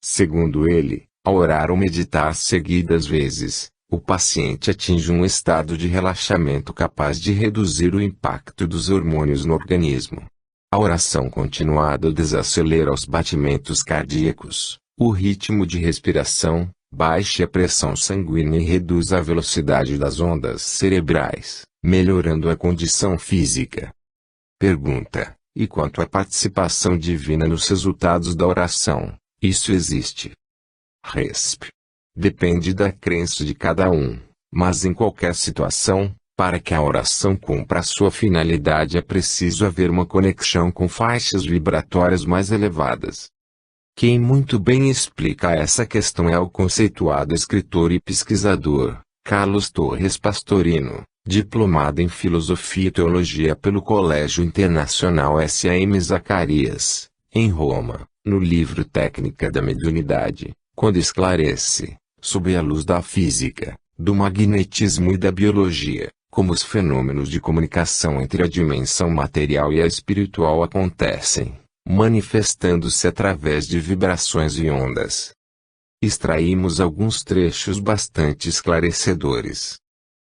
Segundo ele, ao orar ou meditar seguidas vezes, o paciente atinge um estado de relaxamento capaz de reduzir o impacto dos hormônios no organismo. A oração continuada desacelera os batimentos cardíacos, o ritmo de respiração, baixa a pressão sanguínea e reduz a velocidade das ondas cerebrais, melhorando a condição física. Pergunta: e quanto à participação divina nos resultados da oração, isso existe? Resp. Depende da crença de cada um, mas em qualquer situação, para que a oração cumpra a sua finalidade é preciso haver uma conexão com faixas vibratórias mais elevadas. Quem muito bem explica essa questão é o conceituado escritor e pesquisador, Carlos Torres Pastorino, diplomado em Filosofia e Teologia pelo Colégio Internacional S.A.M. Zacarias, em Roma, no livro Técnica da Mediunidade, quando esclarece, sob a luz da física, do magnetismo e da biologia, como os fenômenos de comunicação entre a dimensão material e a espiritual acontecem, manifestando-se através de vibrações e ondas. Extraímos alguns trechos bastante esclarecedores.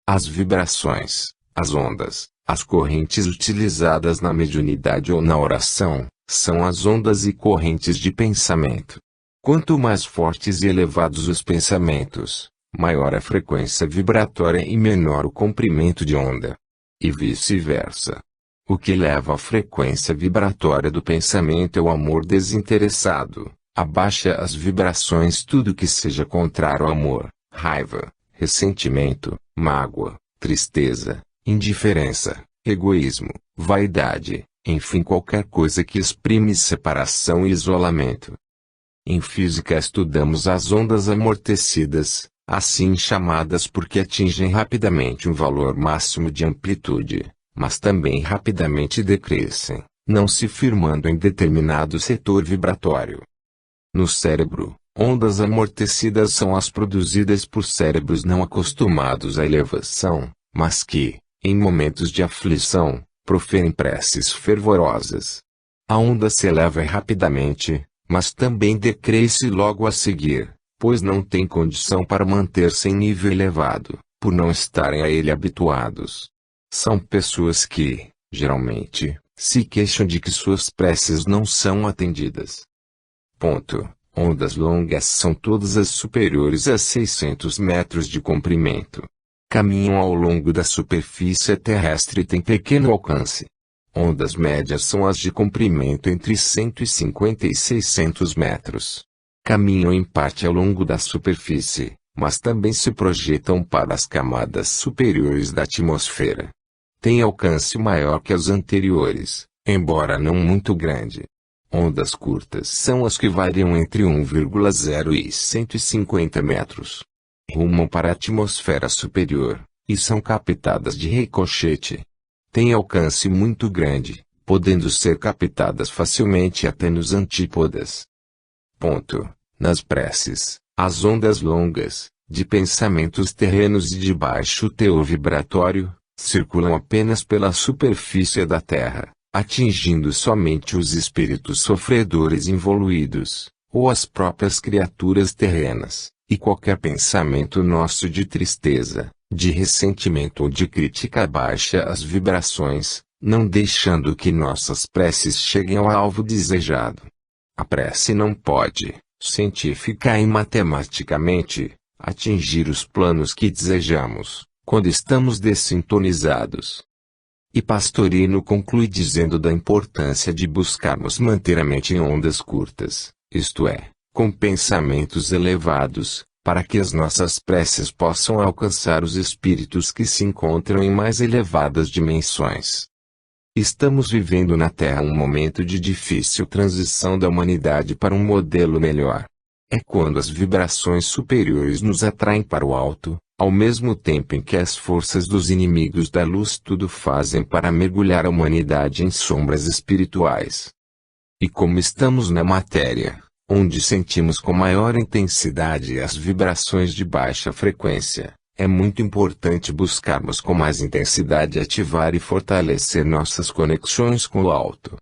As vibrações, as ondas, as correntes utilizadas na mediunidade ou na oração, são as ondas e correntes de pensamento. Quanto mais fortes e elevados os pensamentos, maior a frequência vibratória e menor o comprimento de onda. E vice-versa. O que leva a frequência vibratória do pensamento é o amor desinteressado, abaixa as vibrações tudo que seja contrário ao amor, raiva, ressentimento, mágoa, tristeza, indiferença, egoísmo, vaidade, enfim qualquer coisa que exprime separação e isolamento. Em física estudamos as ondas amortecidas, assim chamadas porque atingem rapidamente um valor máximo de amplitude, mas também rapidamente decrescem, não se firmando em determinado setor vibratório. No cérebro, ondas amortecidas são as produzidas por cérebros não acostumados à elevação, mas que, em momentos de aflição, proferem preces fervorosas. A onda se eleva rapidamente, mas também decresce logo a seguir, pois não tem condição para manter-se em nível elevado, por não estarem a ele habituados. São pessoas que, geralmente, se queixam de que suas preces não são atendidas. Ondas longas são todas as superiores a 600 metros de comprimento. Caminham ao longo da superfície terrestre e têm pequeno alcance. Ondas médias são as de comprimento entre 150 e 600 metros. Caminham em parte ao longo da superfície, mas também se projetam para as camadas superiores da atmosfera. Têm alcance maior que as anteriores, embora não muito grande. Ondas curtas são as que variam entre 1,0 e 150 metros. Rumam para a atmosfera superior, e são captadas de ricochete. Têm alcance muito grande, podendo ser captadas facilmente até nos antípodas. Nas preces, as ondas longas, de pensamentos terrenos e de baixo teor vibratório, circulam apenas pela superfície da Terra, atingindo somente os espíritos sofredores involuídos, ou as próprias criaturas terrenas, e qualquer pensamento nosso de tristeza, de ressentimento ou de crítica abaixa as vibrações, não deixando que nossas preces cheguem ao alvo desejado. A prece não pode, científica e matematicamente, atingir os planos que desejamos, quando estamos dessintonizados. E Pastorino conclui dizendo da importância de buscarmos manter a mente em ondas curtas, isto é, com pensamentos elevados, para que as nossas preces possam alcançar os espíritos que se encontram em mais elevadas dimensões. Estamos vivendo na Terra um momento de difícil transição da humanidade para um modelo melhor. É quando as vibrações superiores nos atraem para o alto, ao mesmo tempo em que as forças dos inimigos da luz tudo fazem para mergulhar a humanidade em sombras espirituais. E como estamos na matéria, onde sentimos com maior intensidade as vibrações de baixa frequência, é muito importante buscarmos com mais intensidade ativar e fortalecer nossas conexões com o alto.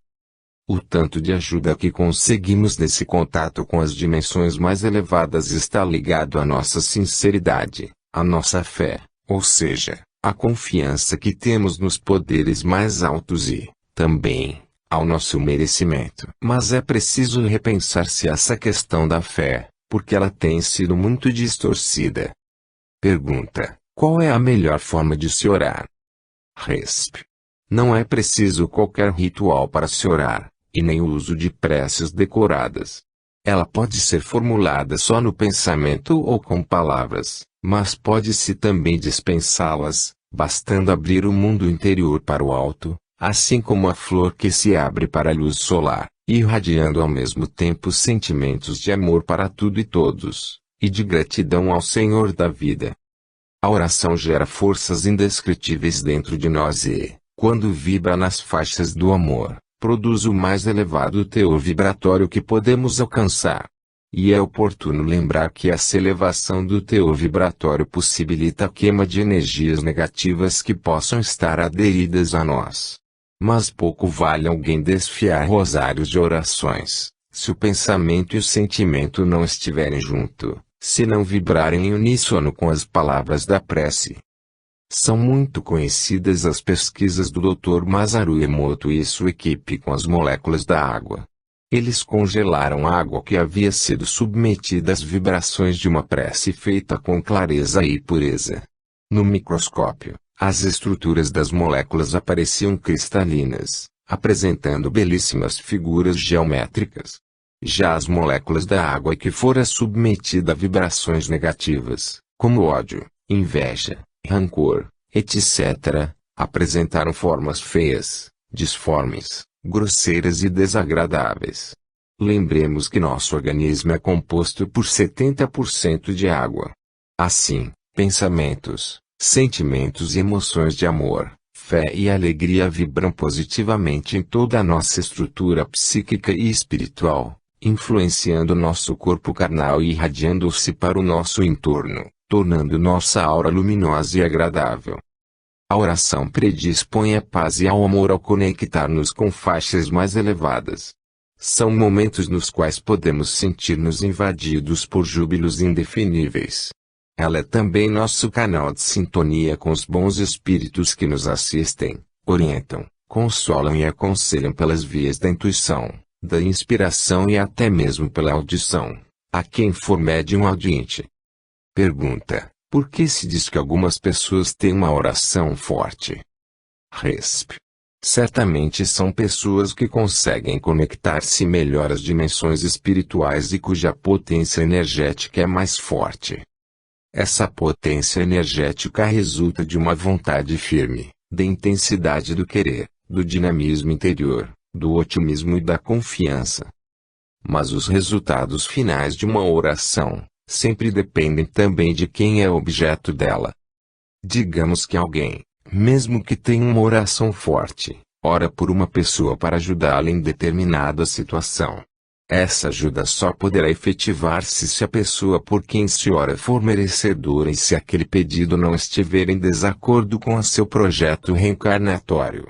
O tanto de ajuda que conseguimos nesse contato com as dimensões mais elevadas está ligado à nossa sinceridade, à nossa fé, ou seja, à confiança que temos nos poderes mais altos e, também, ao nosso merecimento. Mas é preciso repensar-se essa questão da fé, porque ela tem sido muito distorcida. Pergunta: qual é a melhor forma de se orar? Resp. Não é preciso qualquer ritual para se orar, e nem o uso de preces decoradas. Ela pode ser formulada só no pensamento ou com palavras, mas pode-se também dispensá-las, bastando abrir o mundo interior para o alto, assim como a flor que se abre para a luz solar, irradiando ao mesmo tempo sentimentos de amor para tudo e todos, e de gratidão ao Senhor da vida. A oração gera forças indescritíveis dentro de nós e, quando vibra nas faixas do amor, produz o mais elevado teor vibratório que podemos alcançar. E é oportuno lembrar que essa elevação do teor vibratório possibilita a queima de energias negativas que possam estar aderidas a nós. Mas pouco vale alguém desfiar rosários de orações, se o pensamento e o sentimento não estiverem junto, se não vibrarem em uníssono com as palavras da prece. São muito conhecidas as pesquisas do Dr. Masaru Emoto e sua equipe com as moléculas da água. Eles congelaram a água que havia sido submetida às vibrações de uma prece feita com clareza e pureza. No microscópio, as estruturas das moléculas apareciam cristalinas, apresentando belíssimas figuras geométricas. Já as moléculas da água que fora submetida a vibrações negativas, como ódio, inveja, rancor, etc., apresentaram formas feias, disformes, grosseiras e desagradáveis. Lembremos que nosso organismo é composto por 70% de água. Assim, pensamentos, sentimentos e emoções de amor, fé e alegria vibram positivamente em toda a nossa estrutura psíquica e espiritual, influenciando nosso corpo carnal e irradiando-se para o nosso entorno, tornando nossa aura luminosa e agradável. A oração predispõe à paz e ao amor ao conectar-nos com faixas mais elevadas. São momentos nos quais podemos sentir-nos invadidos por júbilos indefiníveis. Ela é também nosso canal de sintonia com os bons espíritos que nos assistem, orientam, consolam e aconselham pelas vias da intuição, da inspiração e até mesmo pela audição, a quem for médium audiente. Pergunta: por que se diz que algumas pessoas têm uma oração forte? Resp. Certamente são pessoas que conseguem conectar-se melhor às dimensões espirituais e cuja potência energética é mais forte. Essa potência energética resulta de uma vontade firme, da intensidade do querer, do dinamismo interior, do otimismo e da confiança. Mas os resultados finais de uma oração sempre dependem também de quem é objeto dela. Digamos que alguém, mesmo que tenha uma oração forte, ora por uma pessoa para ajudá-la em determinada situação. Essa ajuda só poderá efetivar-se se a pessoa por quem se ora for merecedora e se aquele pedido não estiver em desacordo com o seu projeto reencarnatório.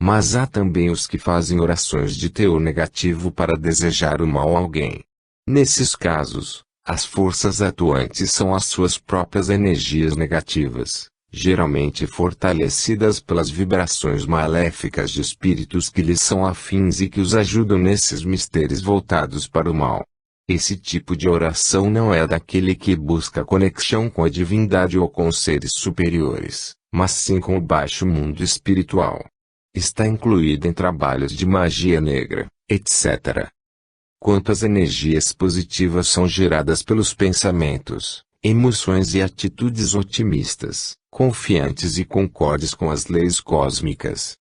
Mas há também os que fazem orações de teor negativo para desejar o mal a alguém. Nesses casos, as forças atuantes são as suas próprias energias negativas, geralmente fortalecidas pelas vibrações maléficas de espíritos que lhes são afins e que os ajudam nesses mistérios voltados para o mal. Esse tipo de oração não é daquele que busca conexão com a divindade ou com seres superiores, mas sim com o baixo mundo espiritual. Está incluída em trabalhos de magia negra, etc. Quantas energias positivas são geradas pelos pensamentos, emoções e atitudes otimistas, confiantes e concordes com as leis cósmicas.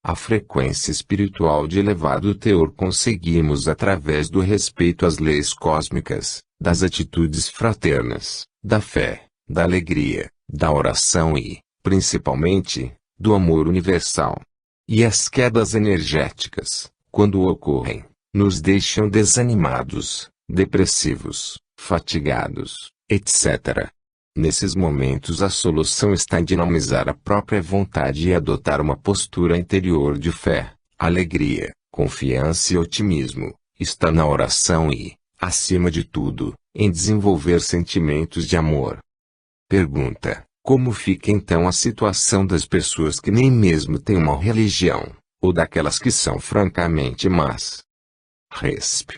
A frequência espiritual de elevado teor conseguimos através do respeito às leis cósmicas, das atitudes fraternas, da fé, da alegria, da oração e, principalmente, do amor universal. E as quedas energéticas, quando ocorrem, nos deixam desanimados, depressivos, fatigados, etc. Nesses momentos a solução está em dinamizar a própria vontade e adotar uma postura interior de fé, alegria, confiança e otimismo, está na oração e, acima de tudo, em desenvolver sentimentos de amor. Pergunta: como fica então a situação das pessoas que nem mesmo têm uma religião, ou daquelas que são francamente más? Resp.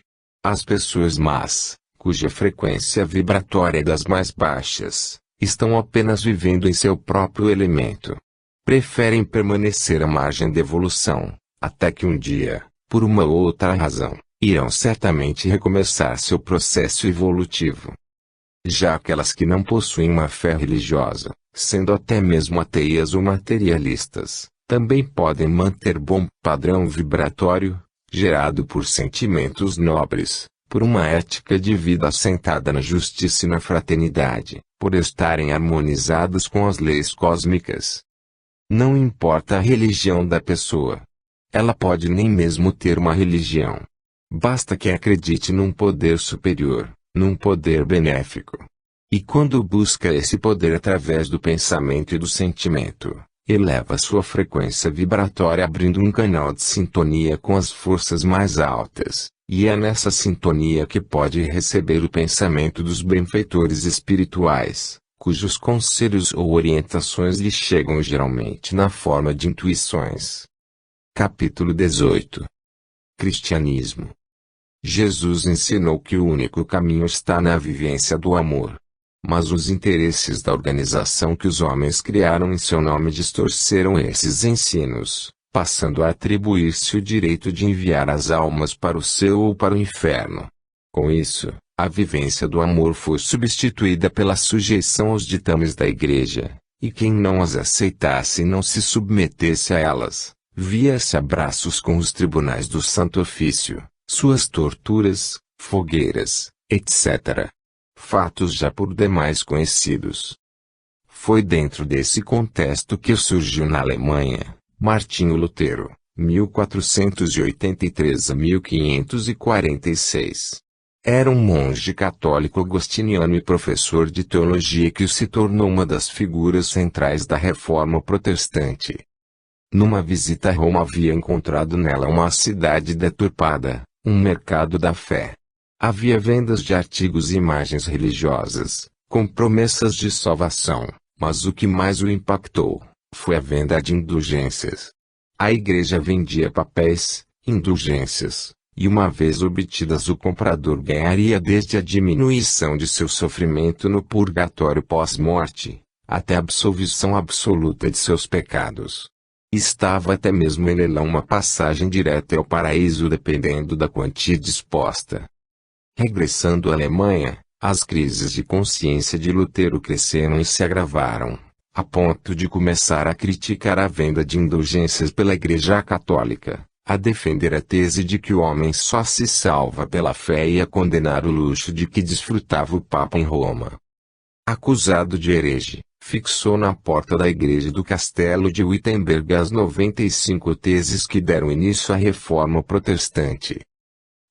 As pessoas más, cuja frequência vibratória é das mais baixas, estão apenas vivendo em seu próprio elemento. Preferem permanecer à margem da evolução, até que um dia, por uma ou outra razão, irão certamente recomeçar seu processo evolutivo. Já aquelas que não possuem uma fé religiosa, sendo até mesmo ateias ou materialistas, também podem manter bom padrão vibratório, gerado por sentimentos nobres, por uma ética de vida assentada na justiça e na fraternidade, por estarem harmonizados com as leis cósmicas. Não importa a religião da pessoa. Ela pode nem mesmo ter uma religião. Basta que acredite num poder superior, num poder benéfico. E quando busca esse poder através do pensamento e do sentimento, eleva sua frequência vibratória abrindo um canal de sintonia com as forças mais altas, e é nessa sintonia que pode receber o pensamento dos benfeitores espirituais, cujos conselhos ou orientações lhe chegam geralmente na forma de intuições. Capítulo 18. Cristianismo. Jesus ensinou que o único caminho está na vivência do amor. Mas os interesses da organização que os homens criaram em seu nome distorceram esses ensinos, passando a atribuir-se o direito de enviar as almas para o céu ou para o inferno. Com isso, a vivência do amor foi substituída pela sujeição aos ditames da Igreja, e quem não as aceitasse e não se submetesse a elas, via-se a braços com os tribunais do Santo Ofício, suas torturas, fogueiras, etc. Fatos já por demais conhecidos. Foi dentro desse contexto que surgiu na Alemanha, Martinho Lutero, 1483 a 1546. Era um monge católico agostiniano e professor de teologia que se tornou uma das figuras centrais da Reforma Protestante. Numa visita a Roma havia encontrado nela uma cidade deturpada, um mercado da fé. Havia vendas de artigos e imagens religiosas, com promessas de salvação, mas o que mais o impactou foi a venda de indulgências. A igreja vendia papéis, indulgências, e uma vez obtidas o comprador ganharia desde a diminuição de seu sofrimento no purgatório pós-morte, até a absolvição absoluta de seus pecados. Estava até mesmo em leilão uma passagem direta ao paraíso dependendo da quantia disposta. Regressando à Alemanha, as crises de consciência de Lutero cresceram e se agravaram, a ponto de começar a criticar a venda de indulgências pela Igreja Católica, a defender a tese de que o homem só se salva pela fé e a condenar o luxo de que desfrutava o Papa em Roma. Acusado de herege, fixou na porta da igreja do Castelo de Wittenberg as 95 teses que deram início à Reforma Protestante.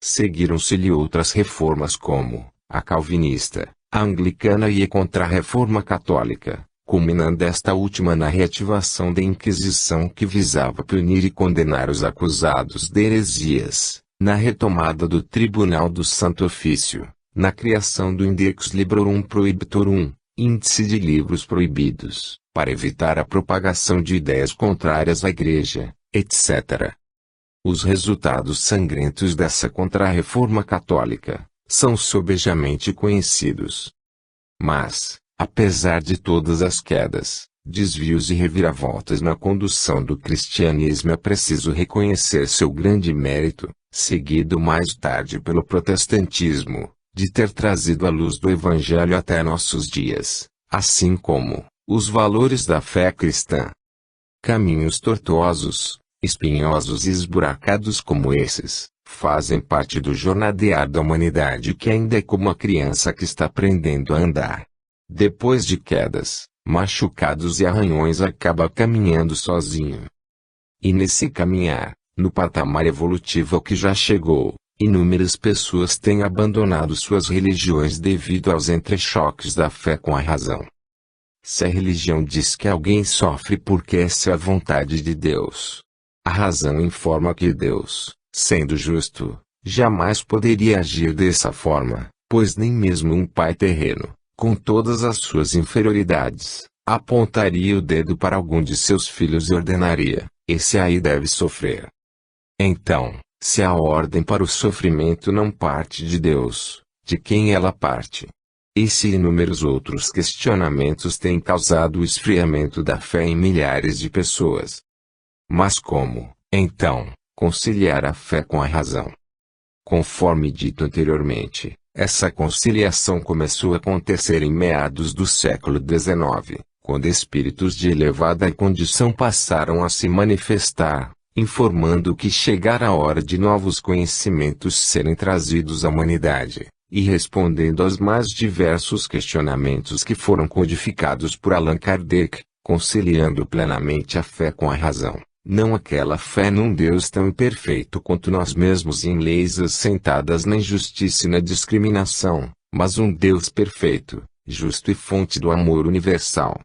Seguiram-se-lhe outras reformas como a calvinista, a anglicana e a contra-reforma católica, culminando esta última na reativação da Inquisição que visava punir e condenar os acusados de heresias, na retomada do Tribunal do Santo Ofício, na criação do Index Librorum Prohibitorum, índice de livros proibidos, para evitar a propagação de ideias contrárias à Igreja, etc. Os resultados sangrentos dessa contra-reforma católica são sobejamente conhecidos. Mas, apesar de todas as quedas, desvios e reviravoltas na condução do cristianismo, é preciso reconhecer seu grande mérito, seguido mais tarde pelo protestantismo, de ter trazido a luz do Evangelho até nossos dias, assim como os valores da fé cristã. Caminhos tortuosos, espinhosos e esburacados como esses, fazem parte do jornadear da humanidade que ainda é como uma criança que está aprendendo a andar. Depois de quedas, machucados e arranhões acaba caminhando sozinho. E nesse caminhar, no patamar evolutivo ao que já chegou, inúmeras pessoas têm abandonado suas religiões devido aos entrechoques da fé com a razão. Se a religião diz que alguém sofre porque essa é a vontade de Deus, a razão informa que Deus, sendo justo, jamais poderia agir dessa forma, pois nem mesmo um pai terreno, com todas as suas inferioridades, apontaria o dedo para algum de seus filhos e ordenaria: esse aí deve sofrer. Então, se a ordem para o sofrimento não parte de Deus, de quem ela parte? Esse e inúmeros outros questionamentos têm causado o esfriamento da fé em milhares de pessoas. Mas como, então, conciliar a fé com a razão? Conforme dito anteriormente, essa conciliação começou a acontecer em meados do século XIX, quando espíritos de elevada condição passaram a se manifestar, informando que chegara a hora de novos conhecimentos serem trazidos à humanidade, e respondendo aos mais diversos questionamentos que foram codificados por Allan Kardec, conciliando plenamente a fé com a razão. Não aquela fé num Deus tão imperfeito quanto nós mesmos e em leis assentadas na injustiça e na discriminação, mas um Deus perfeito, justo e fonte do amor universal.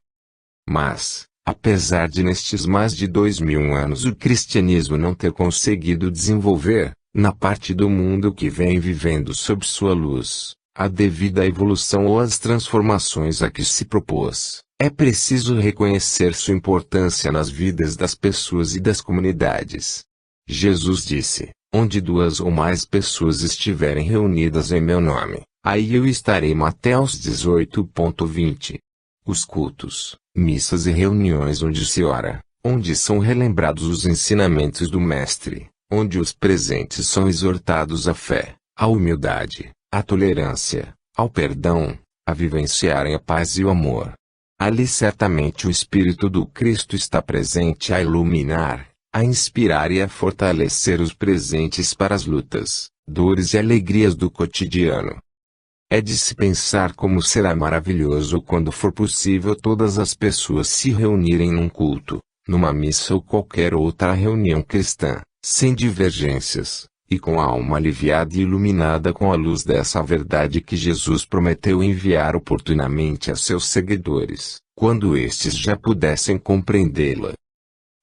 Mas, apesar de nestes mais de 2000 anos o cristianismo não ter conseguido desenvolver, na parte do mundo que vem vivendo sob sua luz, a devida evolução ou as transformações a que se propôs, é preciso reconhecer sua importância nas vidas das pessoas e das comunidades. Jesus disse: onde duas ou mais pessoas estiverem reunidas em meu nome, aí eu estarei. Mateus 18:20. Os cultos, missas e reuniões onde se ora, onde são relembrados os ensinamentos do Mestre, onde os presentes são exortados à fé, à humildade, à tolerância, ao perdão, a vivenciarem a paz e o amor. Ali certamente o Espírito do Cristo está presente a iluminar, a inspirar e a fortalecer os presentes para as lutas, dores e alegrias do cotidiano. É de se pensar como será maravilhoso quando for possível todas as pessoas se reunirem num culto, numa missa ou qualquer outra reunião cristã, sem divergências, e com a alma aliviada e iluminada com a luz dessa verdade que Jesus prometeu enviar oportunamente a seus seguidores, quando estes já pudessem compreendê-la.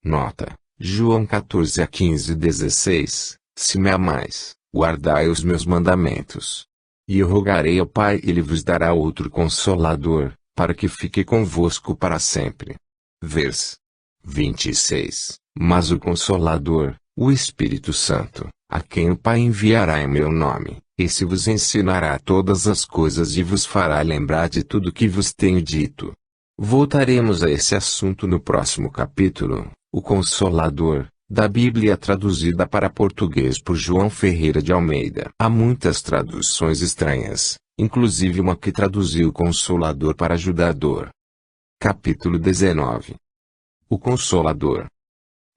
Nota: João 14:15-16, se me amais, guardai os meus mandamentos. E eu rogarei ao Pai e ele vos dará outro Consolador, para que fique convosco para sempre. Vers. 26. Mas o Consolador, o Espírito Santo, a quem o Pai enviará em meu nome, esse vos ensinará todas as coisas e vos fará lembrar de tudo que vos tenho dito. Voltaremos a esse assunto no próximo capítulo, o Consolador, da Bíblia traduzida para português por João Ferreira de Almeida. Há muitas traduções estranhas, inclusive uma que traduziu Consolador para Ajudador. Capítulo 19. O Consolador.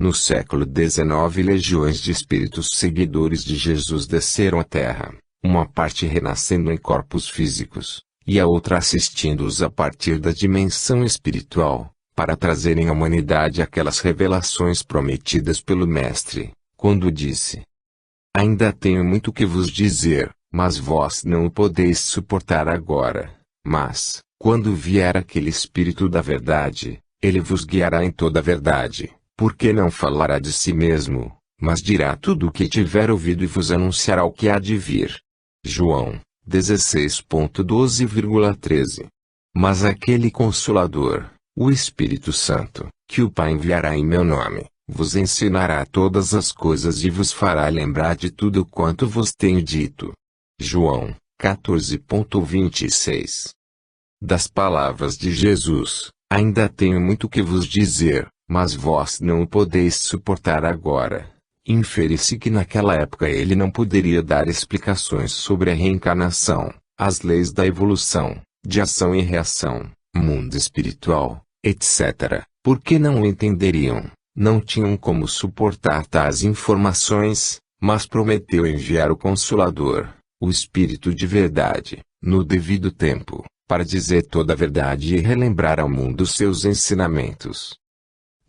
No século XIX, legiões de espíritos seguidores de Jesus desceram à Terra, uma parte renascendo em corpos físicos, e a outra assistindo-os a partir da dimensão espiritual, para trazerem à humanidade aquelas revelações prometidas pelo Mestre, quando disse: ainda tenho muito que vos dizer, mas vós não o podeis suportar agora. Mas, quando vier aquele Espírito da verdade, ele vos guiará em toda a verdade, porque não falará de si mesmo, mas dirá tudo o que tiver ouvido e vos anunciará o que há de vir. João 16.12,13. Mas aquele Consolador, o Espírito Santo, que o Pai enviará em meu nome, vos ensinará todas as coisas e vos fará lembrar de tudo quanto vos tenho dito. João 14.26. Das palavras de Jesus: ainda tenho muito que vos dizer, mas vós não o podeis suportar agora. Infere-se que naquela época ele não poderia dar explicações sobre a reencarnação, as leis da evolução, de ação e reação, mundo espiritual, etc., porque não o entenderiam, não tinham como suportar tais informações, mas prometeu enviar o Consolador, o Espírito de verdade, no devido tempo, para dizer toda a verdade e relembrar ao mundo seus ensinamentos.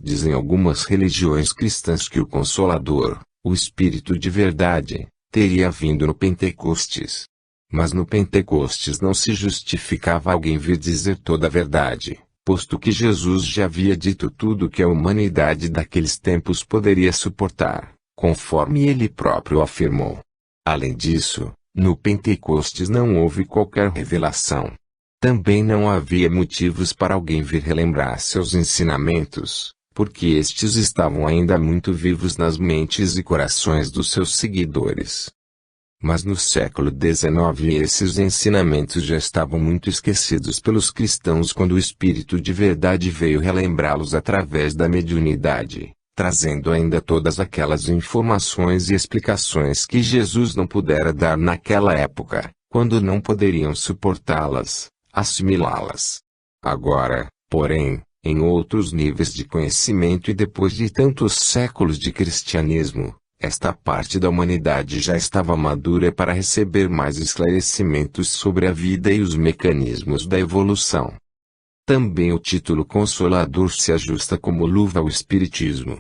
Dizem algumas religiões cristãs que o Consolador, o Espírito de verdade, teria vindo no Pentecostes. Mas no Pentecostes não se justificava alguém vir dizer toda a verdade, posto que Jesus já havia dito tudo o que a humanidade daqueles tempos poderia suportar, conforme ele próprio afirmou. Além disso, no Pentecostes não houve qualquer revelação. Também não havia motivos para alguém vir relembrar seus ensinamentos, porque estes estavam ainda muito vivos nas mentes e corações dos seus seguidores. Mas no século XIX esses ensinamentos já estavam muito esquecidos pelos cristãos quando o Espírito de verdade veio relembrá-los através da mediunidade, trazendo ainda todas aquelas informações e explicações que Jesus não pudera dar naquela época, quando não poderiam suportá-las, assimilá-las. Agora, porém, em outros níveis de conhecimento e depois de tantos séculos de cristianismo, esta parte da humanidade já estava madura para receber mais esclarecimentos sobre a vida e os mecanismos da evolução. Também o título Consolador se ajusta como luva ao Espiritismo.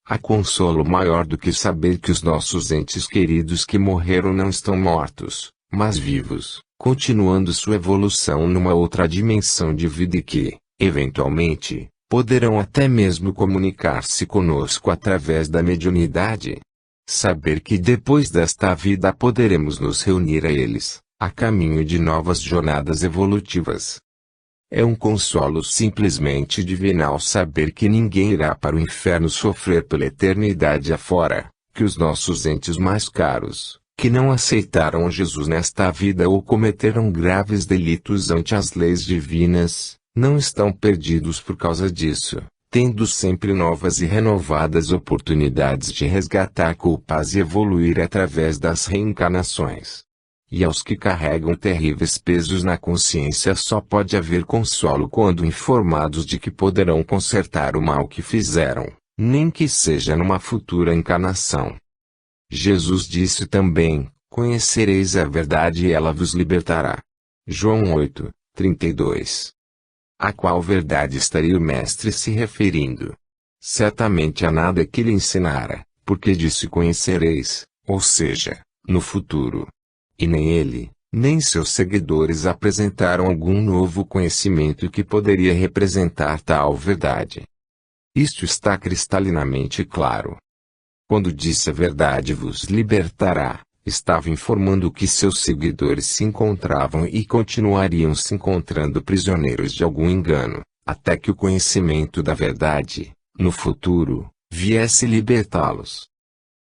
Há consolo maior do que saber que os nossos entes queridos que morreram não estão mortos, mas vivos, continuando sua evolução numa outra dimensão de vida e que, eventualmente, poderão até mesmo comunicar-se conosco através da mediunidade. Saber que depois desta vida poderemos nos reunir a eles, a caminho de novas jornadas evolutivas. É um consolo simplesmente divinal saber que ninguém irá para o inferno sofrer pela eternidade afora, que os nossos entes mais caros, que não aceitaram Jesus nesta vida ou cometeram graves delitos ante as leis divinas, não estão perdidos por causa disso, tendo sempre novas e renovadas oportunidades de resgatar culpas e evoluir através das reencarnações. E aos que carregam terríveis pesos na consciência só pode haver consolo quando informados de que poderão consertar o mal que fizeram, nem que seja numa futura encarnação. Jesus disse também, conhecereis a verdade e ela vos libertará. João 8, 32. A qual verdade estaria o mestre se referindo? Certamente a nada que lhe ensinara, porque disse conhecereis, ou seja, no futuro. E nem ele, nem seus seguidores apresentaram algum novo conhecimento que poderia representar tal verdade. Isto está cristalinamente claro. Quando disse a verdade vos libertará, estava informando que seus seguidores se encontravam e continuariam se encontrando prisioneiros de algum engano, até que o conhecimento da verdade, no futuro, viesse libertá-los.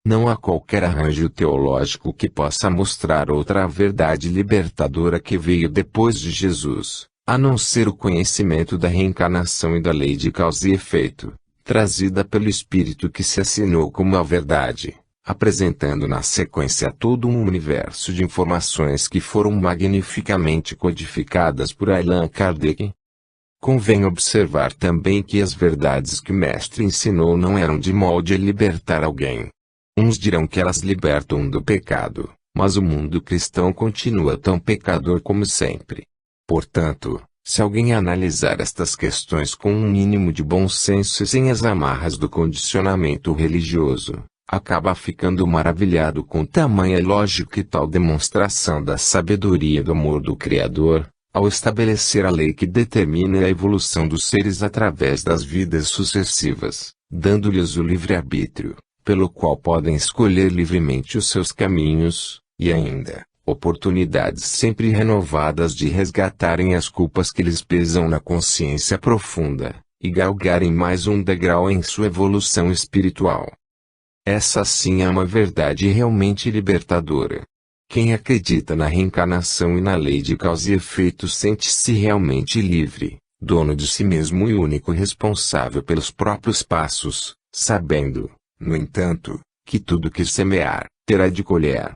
Não há qualquer arranjo teológico que possa mostrar outra verdade libertadora que veio depois de Jesus, a não ser o conhecimento da reencarnação e da lei de causa e efeito, trazida pelo Espírito que se assinou como a verdade, apresentando na sequência todo um universo de informações que foram magnificamente codificadas por Allan Kardec. Convém observar também que as verdades que o mestre ensinou não eram de molde a libertar alguém. Uns dirão que elas libertam do pecado, mas o mundo cristão continua tão pecador como sempre. Portanto, se alguém analisar estas questões com um mínimo de bom senso e sem as amarras do condicionamento religioso, acaba ficando maravilhado com tamanha lógica e tal demonstração da sabedoria do amor do Criador, ao estabelecer a lei que determina a evolução dos seres através das vidas sucessivas, dando-lhes o livre-arbítrio, pelo qual podem escolher livremente os seus caminhos, e ainda, oportunidades sempre renovadas de resgatarem as culpas que lhes pesam na consciência profunda, e galgarem mais um degrau em sua evolução espiritual. Essa sim é uma verdade realmente libertadora. Quem acredita na reencarnação e na lei de causa e efeito sente-se realmente livre, dono de si mesmo e único responsável pelos próprios passos, sabendo, no entanto, que tudo que semear, terá de colher.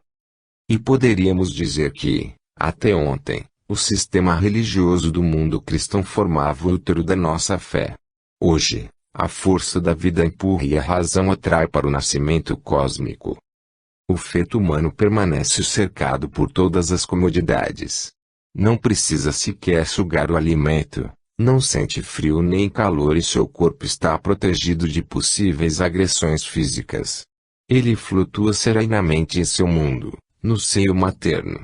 E poderíamos dizer que, até ontem, o sistema religioso do mundo cristão formava o útero da nossa fé. Hoje, a força da vida empurra e a razão atrai para o nascimento cósmico. O feto humano permanece cercado por todas as comodidades. Não precisa sequer sugar o alimento, não sente frio nem calor e seu corpo está protegido de possíveis agressões físicas. Ele flutua serenamente em seu mundo, no seio materno.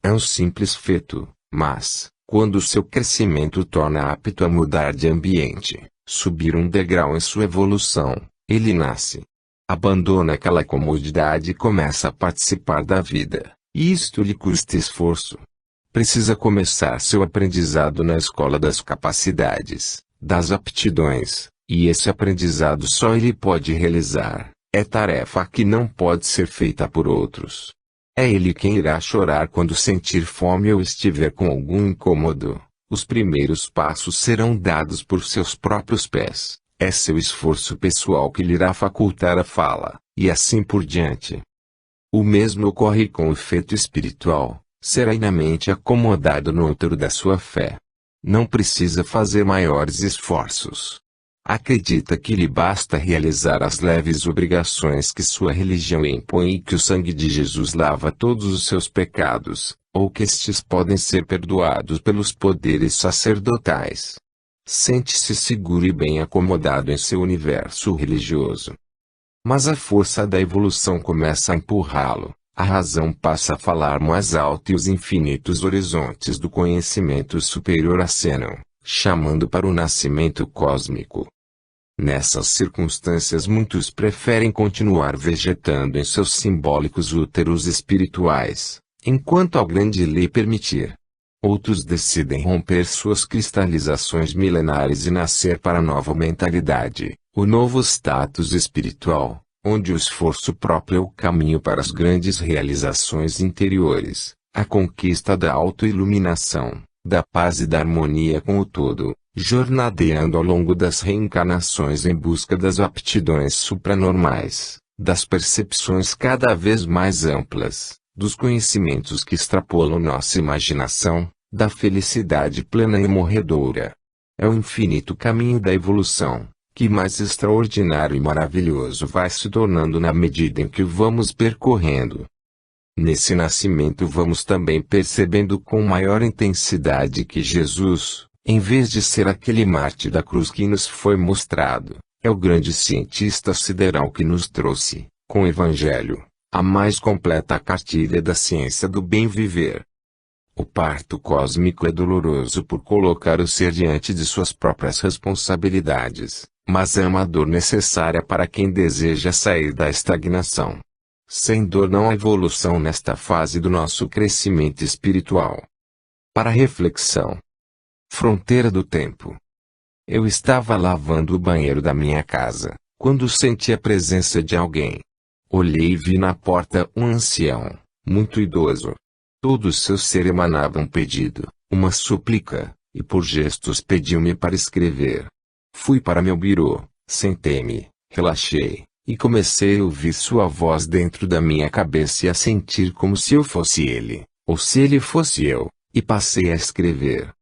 É um simples feto, mas, quando seu crescimento o torna apto a mudar de ambiente, subir um degrau em sua evolução, ele nasce. Abandona aquela comodidade e começa a participar da vida, e isto lhe custa esforço. Precisa começar seu aprendizado na escola das capacidades, das aptidões, e esse aprendizado só ele pode realizar. É tarefa que não pode ser feita por outros. É ele quem irá chorar quando sentir fome ou estiver com algum incômodo. Os primeiros passos serão dados por seus próprios pés. É seu esforço pessoal que lhe irá facultar a fala, e assim por diante. O mesmo ocorre com o efeito espiritual. Serenamente acomodado no útero da sua fé. Não precisa fazer maiores esforços. Acredita que lhe basta realizar as leves obrigações que sua religião impõe e que o sangue de Jesus lava todos os seus pecados, ou que estes podem ser perdoados pelos poderes sacerdotais. Sente-se seguro e bem acomodado em seu universo religioso. Mas a força da evolução começa a empurrá-lo. A razão passa a falar mais alto e os infinitos horizontes do conhecimento superior acenam, chamando para o nascimento cósmico. Nessas circunstâncias muitos preferem continuar vegetando em seus simbólicos úteros espirituais, enquanto alguém lhe permitir. Outros decidem romper suas cristalizações milenares e nascer para a nova mentalidade, o novo status espiritual, onde o esforço próprio é o caminho para as grandes realizações interiores, a conquista da autoiluminação, da paz e da harmonia com o todo, jornadeando ao longo das reencarnações em busca das aptidões supranormais, das percepções cada vez mais amplas, dos conhecimentos que extrapolam nossa imaginação, da felicidade plena e morredoura. É o infinito caminho da evolução, que mais extraordinário e maravilhoso vai se tornando na medida em que o vamos percorrendo. Nesse nascimento vamos também percebendo com maior intensidade que Jesus, em vez de ser aquele mártir da cruz que nos foi mostrado, é o grande cientista sideral que nos trouxe, com o Evangelho, a mais completa cartilha da ciência do bem viver. O parto cósmico é doloroso por colocar o ser diante de suas próprias responsabilidades, mas é uma dor necessária para quem deseja sair da estagnação. Sem dor não há evolução nesta fase do nosso crescimento espiritual. Para reflexão. Fronteira do tempo. Eu estava lavando o banheiro da minha casa, quando senti a presença de alguém. Olhei e vi na porta um ancião, muito idoso. Todo o seu ser emanava um pedido, uma súplica, e por gestos pediu-me para escrever. Fui para meu birô, sentei-me, relaxei, e comecei a ouvir sua voz dentro da minha cabeça e a sentir como se eu fosse ele, ou se ele fosse eu, e passei a escrever.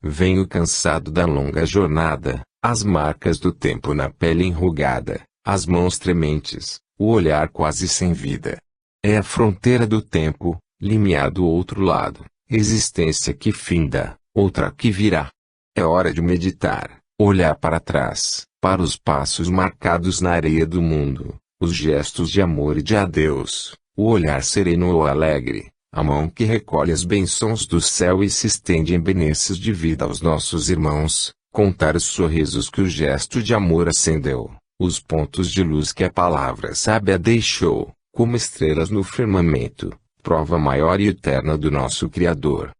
Venho cansado da longa jornada, as marcas do tempo na pele enrugada, as mãos trementes, o olhar quase sem vida. É a fronteira do tempo, limiar do outro lado, existência que finda, outra que virá. É hora de meditar, olhar para trás, para os passos marcados na areia do mundo, os gestos de amor e de adeus, o olhar sereno ou alegre, a mão que recolhe as bênçãos do céu e se estende em benesses de vida aos nossos irmãos, contar os sorrisos que o gesto de amor acendeu, os pontos de luz que a palavra sábia deixou, como estrelas no firmamento, prova maior e eterna do nosso Criador.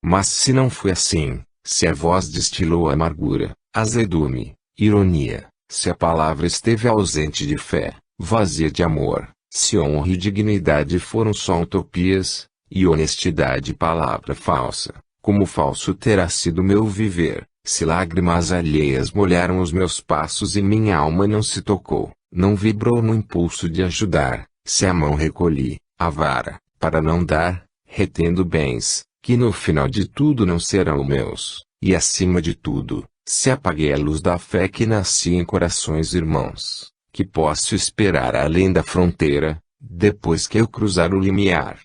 Mas se não foi assim, se a voz destilou amargura, azedume, ironia, se a palavra esteve ausente de fé, vazia de amor, se honra e dignidade foram só utopias, e honestidade palavra falsa, como falso terá sido meu viver, se lágrimas alheias molharam os meus passos e minha alma não se tocou, não vibrou no impulso de ajudar, se a mão recolhi, a vara, para não dar, retendo bens, que no final de tudo não serão meus, e acima de tudo, se apaguei a luz da fé que nascia em corações irmãos, que posso esperar além da fronteira, depois que eu cruzar o limiar.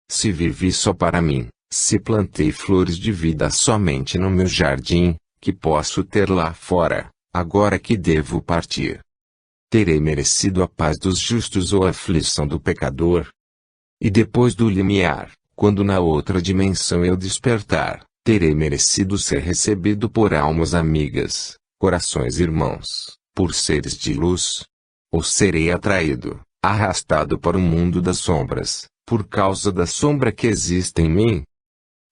Se vivi só para mim, se plantei flores de vida somente no meu jardim, que posso ter lá fora, agora que devo partir? Terei merecido a paz dos justos ou a aflição do pecador? E depois do limiar, quando na outra dimensão eu despertar, terei merecido ser recebido por almas amigas, corações irmãos, por seres de luz? ou serei atraído, arrastado para o mundo das sombras, por causa da sombra que existe em mim?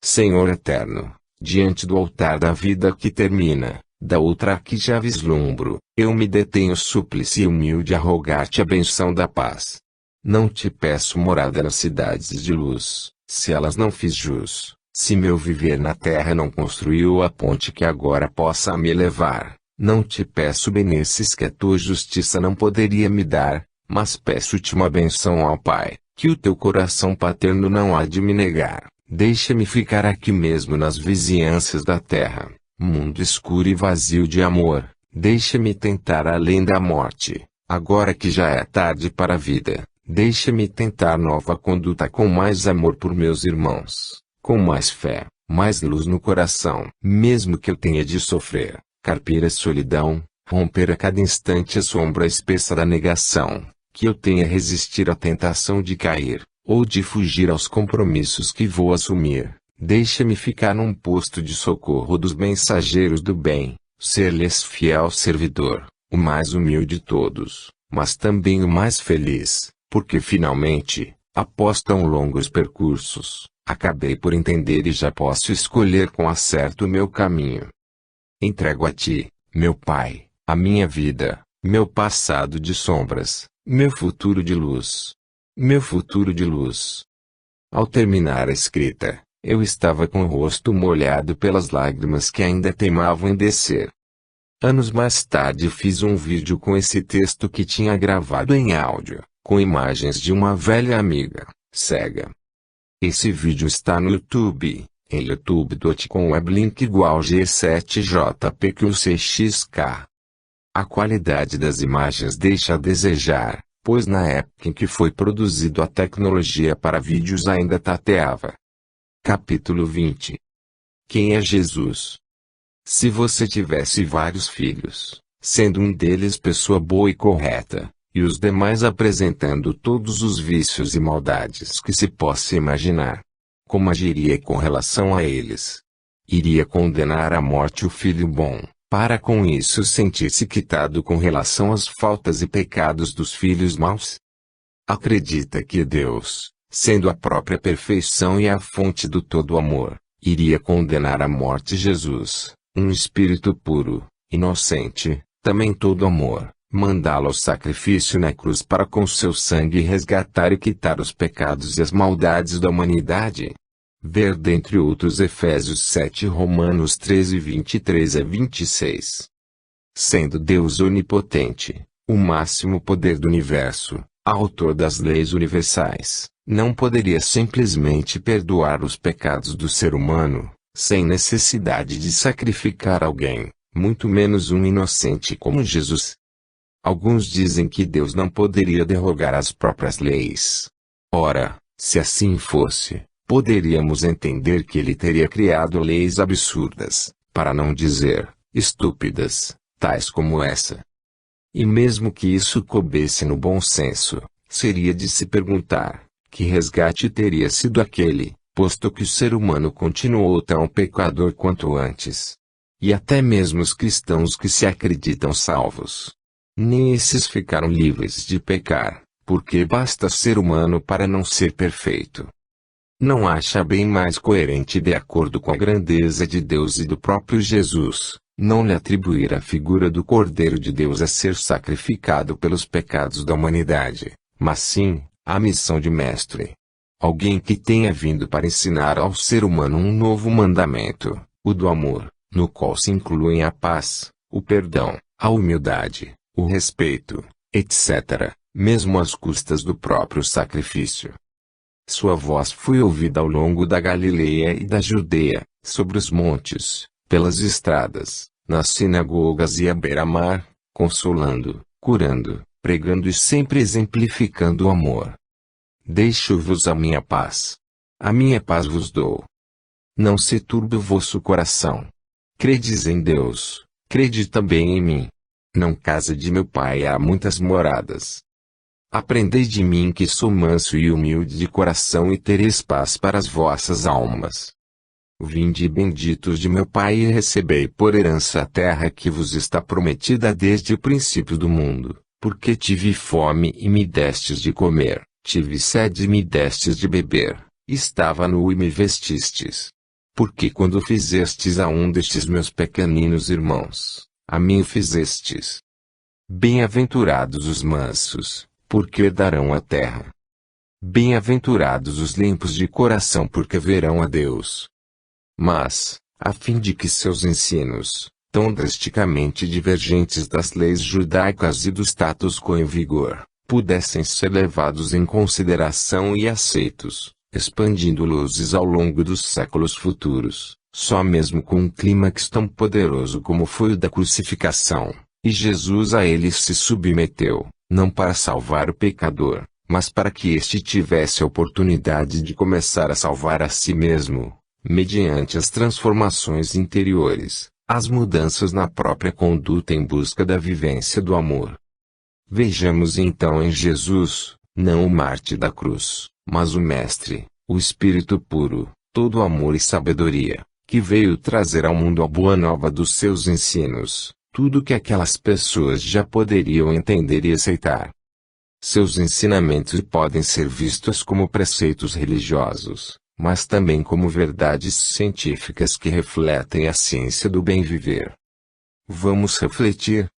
Senhor eterno, diante do altar da vida que termina, da outra que já vislumbro, eu me detenho súplice e humilde a rogar-te a benção da paz. Não te peço morada nas cidades de luz, se elas não fiz jus, se meu viver na terra não construiu a ponte que agora possa me levar. Não te peço benesses que a tua justiça não poderia me dar, mas peço-te uma benção ao Pai, que o teu coração paterno não há de me negar. Deixa-me ficar aqui mesmo nas vizinhanças da terra, mundo escuro e vazio de amor. Deixa-me tentar além da morte, agora que já é tarde para a vida. Deixa-me tentar nova conduta com mais amor por meus irmãos, com mais fé, mais luz no coração. Mesmo que eu tenha de sofrer, carpir a solidão, romper a cada instante a sombra espessa da negação, que eu tenha resistir à tentação de cair, ou de fugir aos compromissos que vou assumir. Deixa-me ficar num posto de socorro dos mensageiros do bem, ser-lhes fiel servidor, o mais humilde de todos, mas também o mais feliz, porque finalmente, após tão longos percursos, acabei por entender e já posso escolher com acerto o meu caminho. Entrego a ti, meu Pai, a minha vida, meu passado de sombras, meu futuro de luz. Meu futuro de luz. Ao terminar a escrita, eu estava com o rosto molhado pelas lágrimas que ainda teimavam em descer. Anos mais tarde fiz um vídeo com esse texto que tinha gravado em áudio, com imagens de uma velha amiga, cega. Esse vídeo está no YouTube, em youtube.com weblink igual G7JPQCXK. A qualidade das imagens deixa a desejar, pois na época em que foi produzido a tecnologia para vídeos ainda tateava. Capítulo 20. Quem é Jesus? Se você tivesse vários filhos, sendo um deles pessoa boa e correta, e os demais apresentando todos os vícios e maldades que se possa imaginar, como agiria com relação a eles? Iria condenar à morte o filho bom, para com isso sentir-se quitado com relação às faltas e pecados dos filhos maus? Acredita que Deus, sendo a própria perfeição e a fonte do todo amor, iria condenar à morte Jesus, um espírito puro, inocente, também todo amor, mandá-lo ao sacrifício na cruz para com seu sangue resgatar e quitar os pecados e as maldades da humanidade? Ver dentre outros Efésios 7 e Romanos 13 23 a 26. Sendo Deus onipotente, o máximo poder do universo, autor das leis universais, não poderia simplesmente perdoar os pecados do ser humano, sem necessidade de sacrificar alguém, muito menos um inocente como Jesus. Alguns dizem que Deus não poderia derrogar as próprias leis. Ora, se assim fosse, poderíamos entender que ele teria criado leis absurdas, para não dizer, estúpidas, tais como essa. E mesmo que isso coubesse no bom senso, seria de se perguntar, que resgate teria sido aquele, posto que o ser humano continuou tão pecador quanto antes. E até mesmo os cristãos que se acreditam salvos, nem esses ficaram livres de pecar, porque basta ser humano para não ser perfeito. Não acha bem mais coerente, de acordo com a grandeza de Deus e do próprio Jesus, não lhe atribuir a figura do Cordeiro de Deus a ser sacrificado pelos pecados da humanidade, mas sim, a missão de mestre. Alguém que tenha vindo para ensinar ao ser humano um novo mandamento, o do amor, no qual se incluem a paz, o perdão, a humildade, o respeito, etc., mesmo às custas do próprio sacrifício. Sua voz foi ouvida ao longo da Galileia e da Judeia, sobre os montes, pelas estradas, nas sinagogas e à beira-mar, consolando, curando, pregando e sempre exemplificando o amor. Deixo-vos a minha paz. A minha paz vos dou. Não se turbe o vosso coração. Credes em Deus, crede também em mim. Na casa de meu Pai há muitas moradas. Aprendei de mim que sou manso e humilde de coração e tereis paz para as vossas almas. Vinde benditos de meu Pai e recebei por herança a terra que vos está prometida desde o princípio do mundo, Porque tive fome e me destes de comer, tive sede e me destes de beber, estava nu e me vestistes. Porque quando fizestes a um destes meus pequeninos irmãos, a mim o fizestes. Bem-aventurados os mansos, porque herdarão a terra. Bem-aventurados os limpos de coração, porque verão a Deus. Mas, a fim de que seus ensinos, tão drasticamente divergentes das leis judaicas e do status quo em vigor, pudessem ser levados em consideração e aceitos, expandindo-los ao longo dos séculos futuros, só mesmo com um clímax tão poderoso como foi o da crucificação, e Jesus a eles se submeteu, não para salvar o pecador, mas para que este tivesse a oportunidade de começar a salvar a si mesmo, mediante as transformações interiores, as mudanças na própria conduta em busca da vivência do amor. Vejamos então em Jesus, não o mártir da cruz, mas o Mestre, o Espírito puro, todo amor e sabedoria, que veio trazer ao mundo a boa nova dos seus ensinos, tudo que aquelas pessoas já poderiam entender e aceitar. Seus ensinamentos podem ser vistos como preceitos religiosos, mas também como verdades científicas que refletem a ciência do bem viver. Vamos refletir.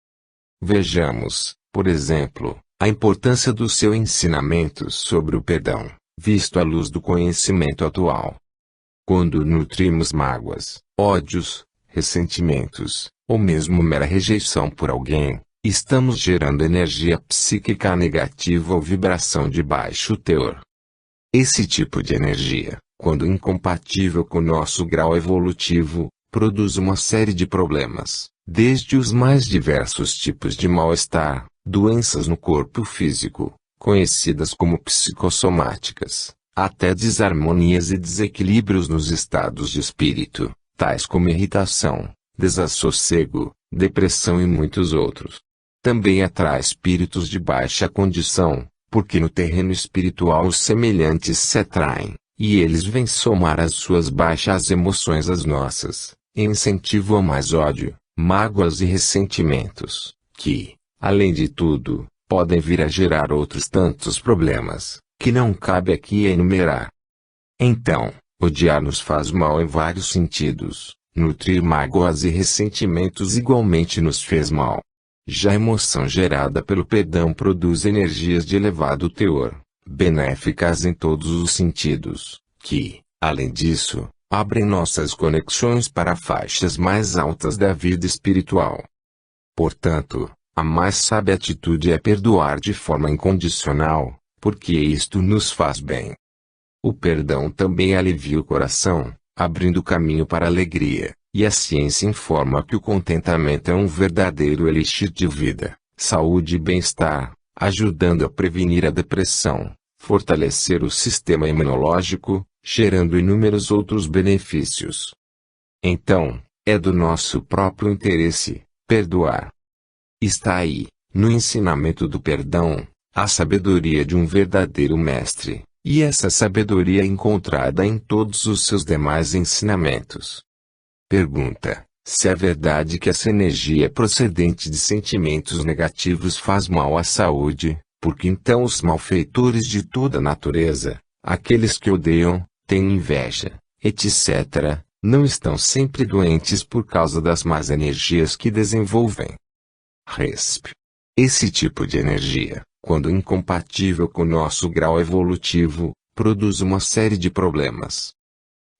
Vejamos, por exemplo, a importância do seu ensinamento sobre o perdão, visto à luz do conhecimento atual. Quando nutrimos mágoas, ódios, ressentimentos, ou mesmo mera rejeição por alguém, estamos gerando energia psíquica negativa ou vibração de baixo teor. Esse tipo de energia, quando incompatível com nosso grau evolutivo, produz uma série de problemas, desde os mais diversos tipos de mal-estar, doenças no corpo físico, conhecidas como psicossomáticas, até desarmonias e desequilíbrios nos estados de espírito, tais como irritação, desassossego, depressão e muitos outros. Também atrai espíritos de baixa condição, porque no terreno espiritual os semelhantes se atraem, e eles vêm somar as suas baixas emoções às nossas, e incentivam mais ódio, mágoas e ressentimentos, que, além de tudo, podem vir a gerar outros tantos problemas, que não cabe aqui enumerar. Então, odiar nos faz mal em vários sentidos, nutrir mágoas e ressentimentos igualmente nos fez mal. Já a emoção gerada pelo perdão produz energias de elevado teor, benéficas em todos os sentidos, que, além disso, abrem nossas conexões para faixas mais altas da vida espiritual. Portanto, a mais sábia atitude é perdoar de forma incondicional, porque isto nos faz bem. O perdão também alivia o coração, abrindo caminho para a alegria. E a ciência informa que o contentamento é um verdadeiro elixir de vida, saúde e bem-estar, ajudando a prevenir a depressão, fortalecer o sistema imunológico, gerando inúmeros outros benefícios. Então, é do nosso próprio interesse perdoar. Está aí, no ensinamento do perdão, a sabedoria de um verdadeiro mestre, e essa sabedoria é encontrada em todos os seus demais ensinamentos. Pergunta: se é verdade que essa energia procedente de sentimentos negativos faz mal à saúde, por que então os malfeitores de toda natureza, aqueles que odeiam, têm inveja, etc., não estão sempre doentes por causa das más energias que desenvolvem? Resp. Esse tipo de energia, quando incompatível com nosso grau evolutivo, produz uma série de problemas.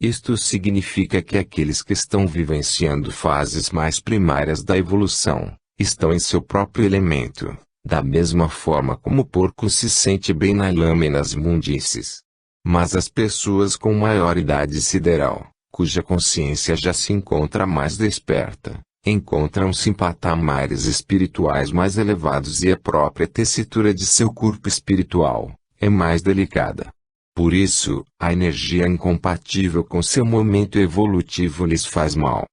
Isto significa que aqueles que estão vivenciando fases mais primárias da evolução, estão em seu próprio elemento, da mesma forma como o porco se sente bem na lama e nas imundícies. Mas as pessoas com maior idade sideral, cuja consciência já se encontra mais desperta, encontram-se em patamares espirituais mais elevados e a própria tessitura de seu corpo espiritual é mais delicada. Por isso, a energia incompatível com seu momento evolutivo lhes faz mal.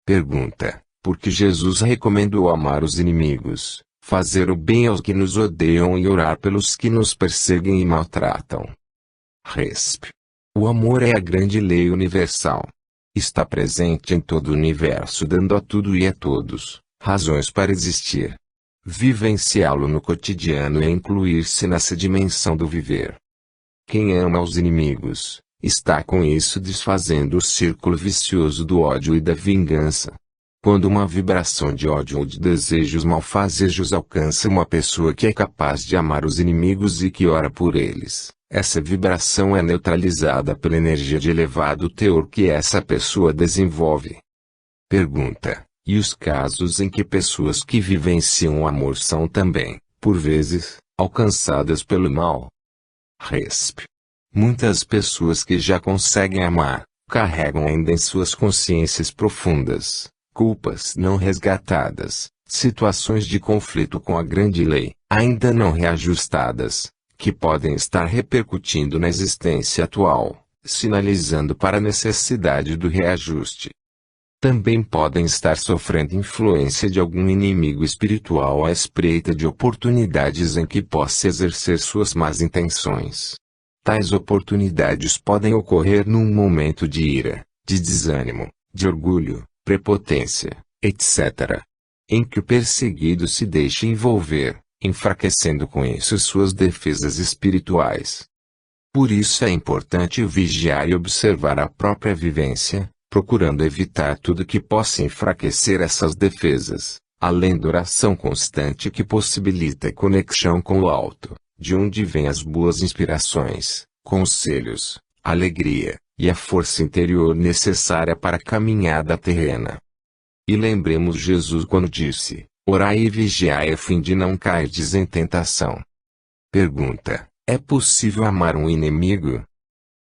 Pergunta: por que Jesus recomendou amar os inimigos, fazer o bem aos que nos odeiam e orar pelos que nos perseguem e maltratam? Resp. O amor é a grande lei universal. Está presente em todo o universo, dando a tudo e a todos razões para existir. Vivenciá-lo no cotidiano é incluir-se nessa dimensão do viver. Quem ama os inimigos, está com isso desfazendo o círculo vicioso do ódio e da vingança. Quando uma vibração de ódio ou de desejos malfazejos alcança uma pessoa que é capaz de amar os inimigos e que ora por eles, essa vibração é neutralizada pela energia de elevado teor que essa pessoa desenvolve. Pergunta: e os casos em que pessoas que vivenciam o amor são também, por vezes, alcançadas pelo mal? Resp. Muitas pessoas que já conseguem amar, carregam ainda em suas consciências profundas culpas não resgatadas, situações de conflito com a grande lei, ainda não reajustadas, que podem estar repercutindo na existência atual, sinalizando para a necessidade do reajuste. Também podem estar sofrendo influência de algum inimigo espiritual à espreita de oportunidades em que possa exercer suas más intenções. Tais oportunidades podem ocorrer num momento de ira, de desânimo, de orgulho, prepotência, etc., em que o perseguido se deixa envolver, enfraquecendo com isso suas defesas espirituais. Por isso é importante vigiar e observar a própria vivência, procurando evitar tudo que possa enfraquecer essas defesas, além da oração constante que possibilita a conexão com o alto, de onde vêm as boas inspirações, conselhos, alegria, e a força interior necessária para a caminhada terrena. E lembremos Jesus quando disse: orai e vigiai a fim de não cairdes em tentação. Pergunta: é possível amar um inimigo?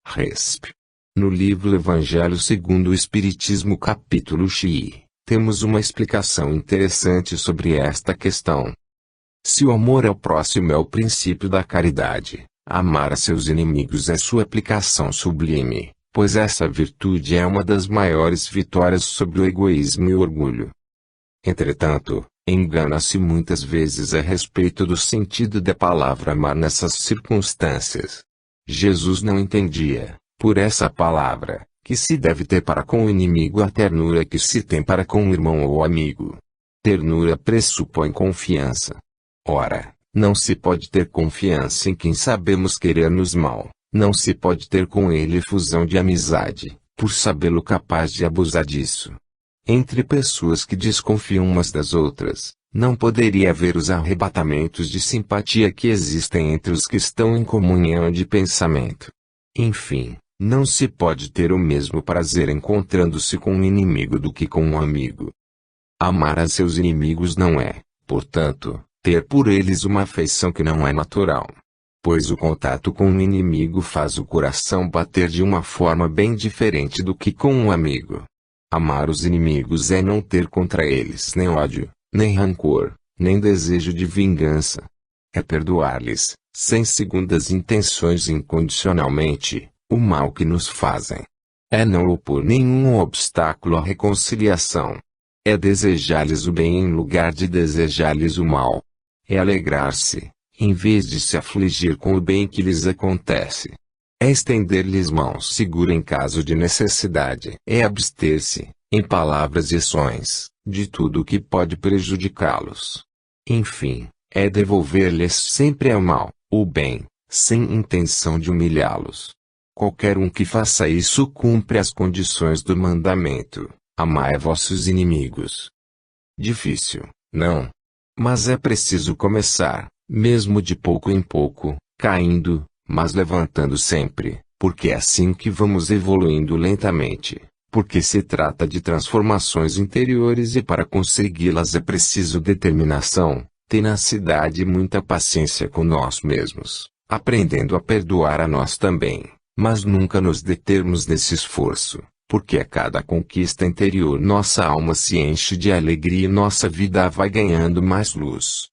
Resp. No livro Evangelho segundo o Espiritismo capítulo X, temos uma explicação interessante sobre esta questão. Se o amor ao próximo é o princípio da caridade, amar a seus inimigos é sua aplicação sublime, pois essa virtude é uma das maiores vitórias sobre o egoísmo e o orgulho. Entretanto, engana-se muitas vezes a respeito do sentido da palavra amar nessas circunstâncias. Jesus não entendia, por essa palavra, que se deve ter para com o inimigo a ternura que se tem para com o irmão ou amigo. Ternura pressupõe confiança. Ora, não se pode ter confiança em quem sabemos querer-nos mal. Não se pode ter com ele fusão de amizade, por sabê-lo capaz de abusar disso. Entre pessoas que desconfiam umas das outras, não poderia haver os arrebatamentos de simpatia que existem entre os que estão em comunhão de pensamento. Enfim, não se pode ter o mesmo prazer encontrando-se com um inimigo do que com um amigo. Amar a seus inimigos não é, portanto, ter por eles uma afeição que não é natural. Pois o contato com um inimigo faz o coração bater de uma forma bem diferente do que com um amigo. Amar os inimigos é não ter contra eles nem ódio, nem rancor, nem desejo de vingança. É perdoar-lhes, sem segundas intenções incondicionalmente, o mal que nos fazem. É não opor nenhum obstáculo à reconciliação. É desejar-lhes o bem em lugar de desejar-lhes o mal. É alegrar-se, em vez de se afligir com o bem que lhes acontece. É estender-lhes mãos seguras em caso de necessidade. É abster-se, em palavras e ações, de tudo o que pode prejudicá-los. Enfim, é devolver-lhes sempre ao mal, o bem, sem intenção de humilhá-los. Qualquer um que faça isso cumpre as condições do mandamento: amai vossos inimigos. Difícil, não. Mas é preciso começar, mesmo de pouco em pouco, caindo, mas levantando sempre, porque é assim que vamos evoluindo lentamente, porque se trata de transformações interiores e para consegui-las é preciso determinação, tenacidade e muita paciência com nós mesmos, aprendendo a perdoar a nós também, mas nunca nos determos nesse esforço, porque a cada conquista interior nossa alma se enche de alegria e nossa vida vai ganhando mais luz.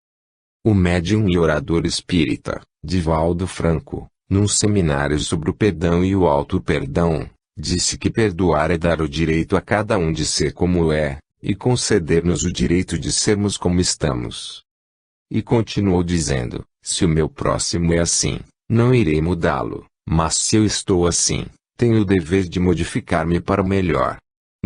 O médium e orador espírita, Divaldo Franco, num seminário sobre o perdão e o auto-perdão, disse que perdoar é dar o direito a cada um de ser como é, e conceder-nos o direito de sermos como estamos. E continuou dizendo: se o meu próximo é assim, não irei mudá-lo, mas se eu estou assim, tenho o dever de modificar-me para o melhor.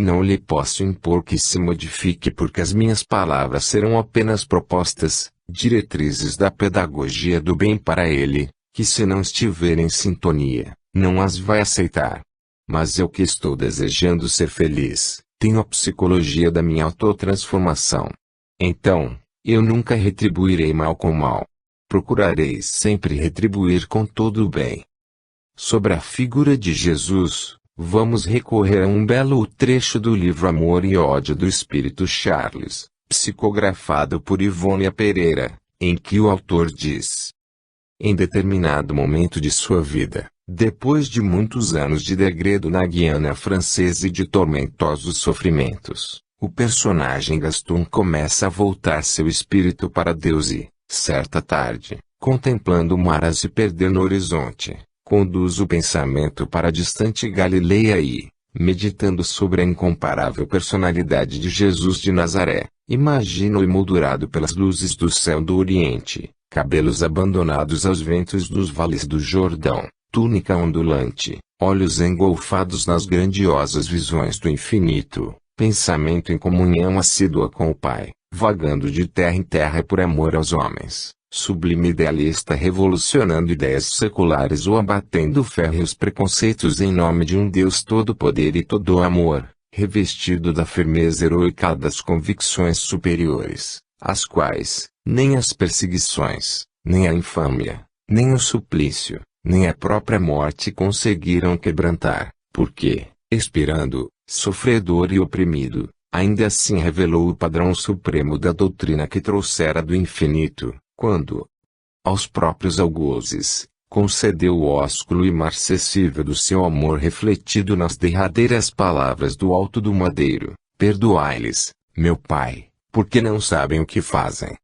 Não lhe posso impor que se modifique porque as minhas palavras serão apenas propostas, diretrizes da pedagogia do bem para ele, que se não estiver em sintonia, não as vai aceitar. Mas eu que estou desejando ser feliz, tenho a psicologia da minha autotransformação. Então, eu nunca retribuirei mal com mal. Procurarei sempre retribuir com todo o bem. Sobre a figura de Jesus, vamos recorrer a um belo trecho do livro Amor e Ódio do Espírito Charles, psicografado por Ivônia Pereira, em que o autor diz: em determinado momento de sua vida, depois de muitos anos de degredo na Guiana Francesa e de tormentosos sofrimentos, o personagem Gaston começa a voltar seu espírito para Deus e, certa tarde, contemplando o mar a se perder no horizonte, conduz o pensamento para a distante Galileia e, meditando sobre a incomparável personalidade de Jesus de Nazaré, imagina-o emoldurado pelas luzes do céu do Oriente, cabelos abandonados aos ventos dos vales do Jordão, túnica ondulante, olhos engolfados nas grandiosas visões do infinito, pensamento em comunhão assídua com o Pai, vagando de terra em terra por amor aos homens, sublime idealista revolucionando ideias seculares ou abatendo férreos preconceitos em nome de um Deus todo-poder e todo amor, revestido da firmeza heroica das convicções superiores, as quais, nem as perseguições, nem a infâmia, nem o suplício, nem a própria morte conseguiram quebrantar, porque, expirando, sofredor e oprimido, ainda assim revelou o padrão supremo da doutrina que trouxera do infinito, quando, aos próprios algozes, concedeu o ósculo imarcessível do seu amor refletido nas derradeiras palavras do alto do madeiro: perdoai-lhes, meu Pai, porque não sabem o que fazem.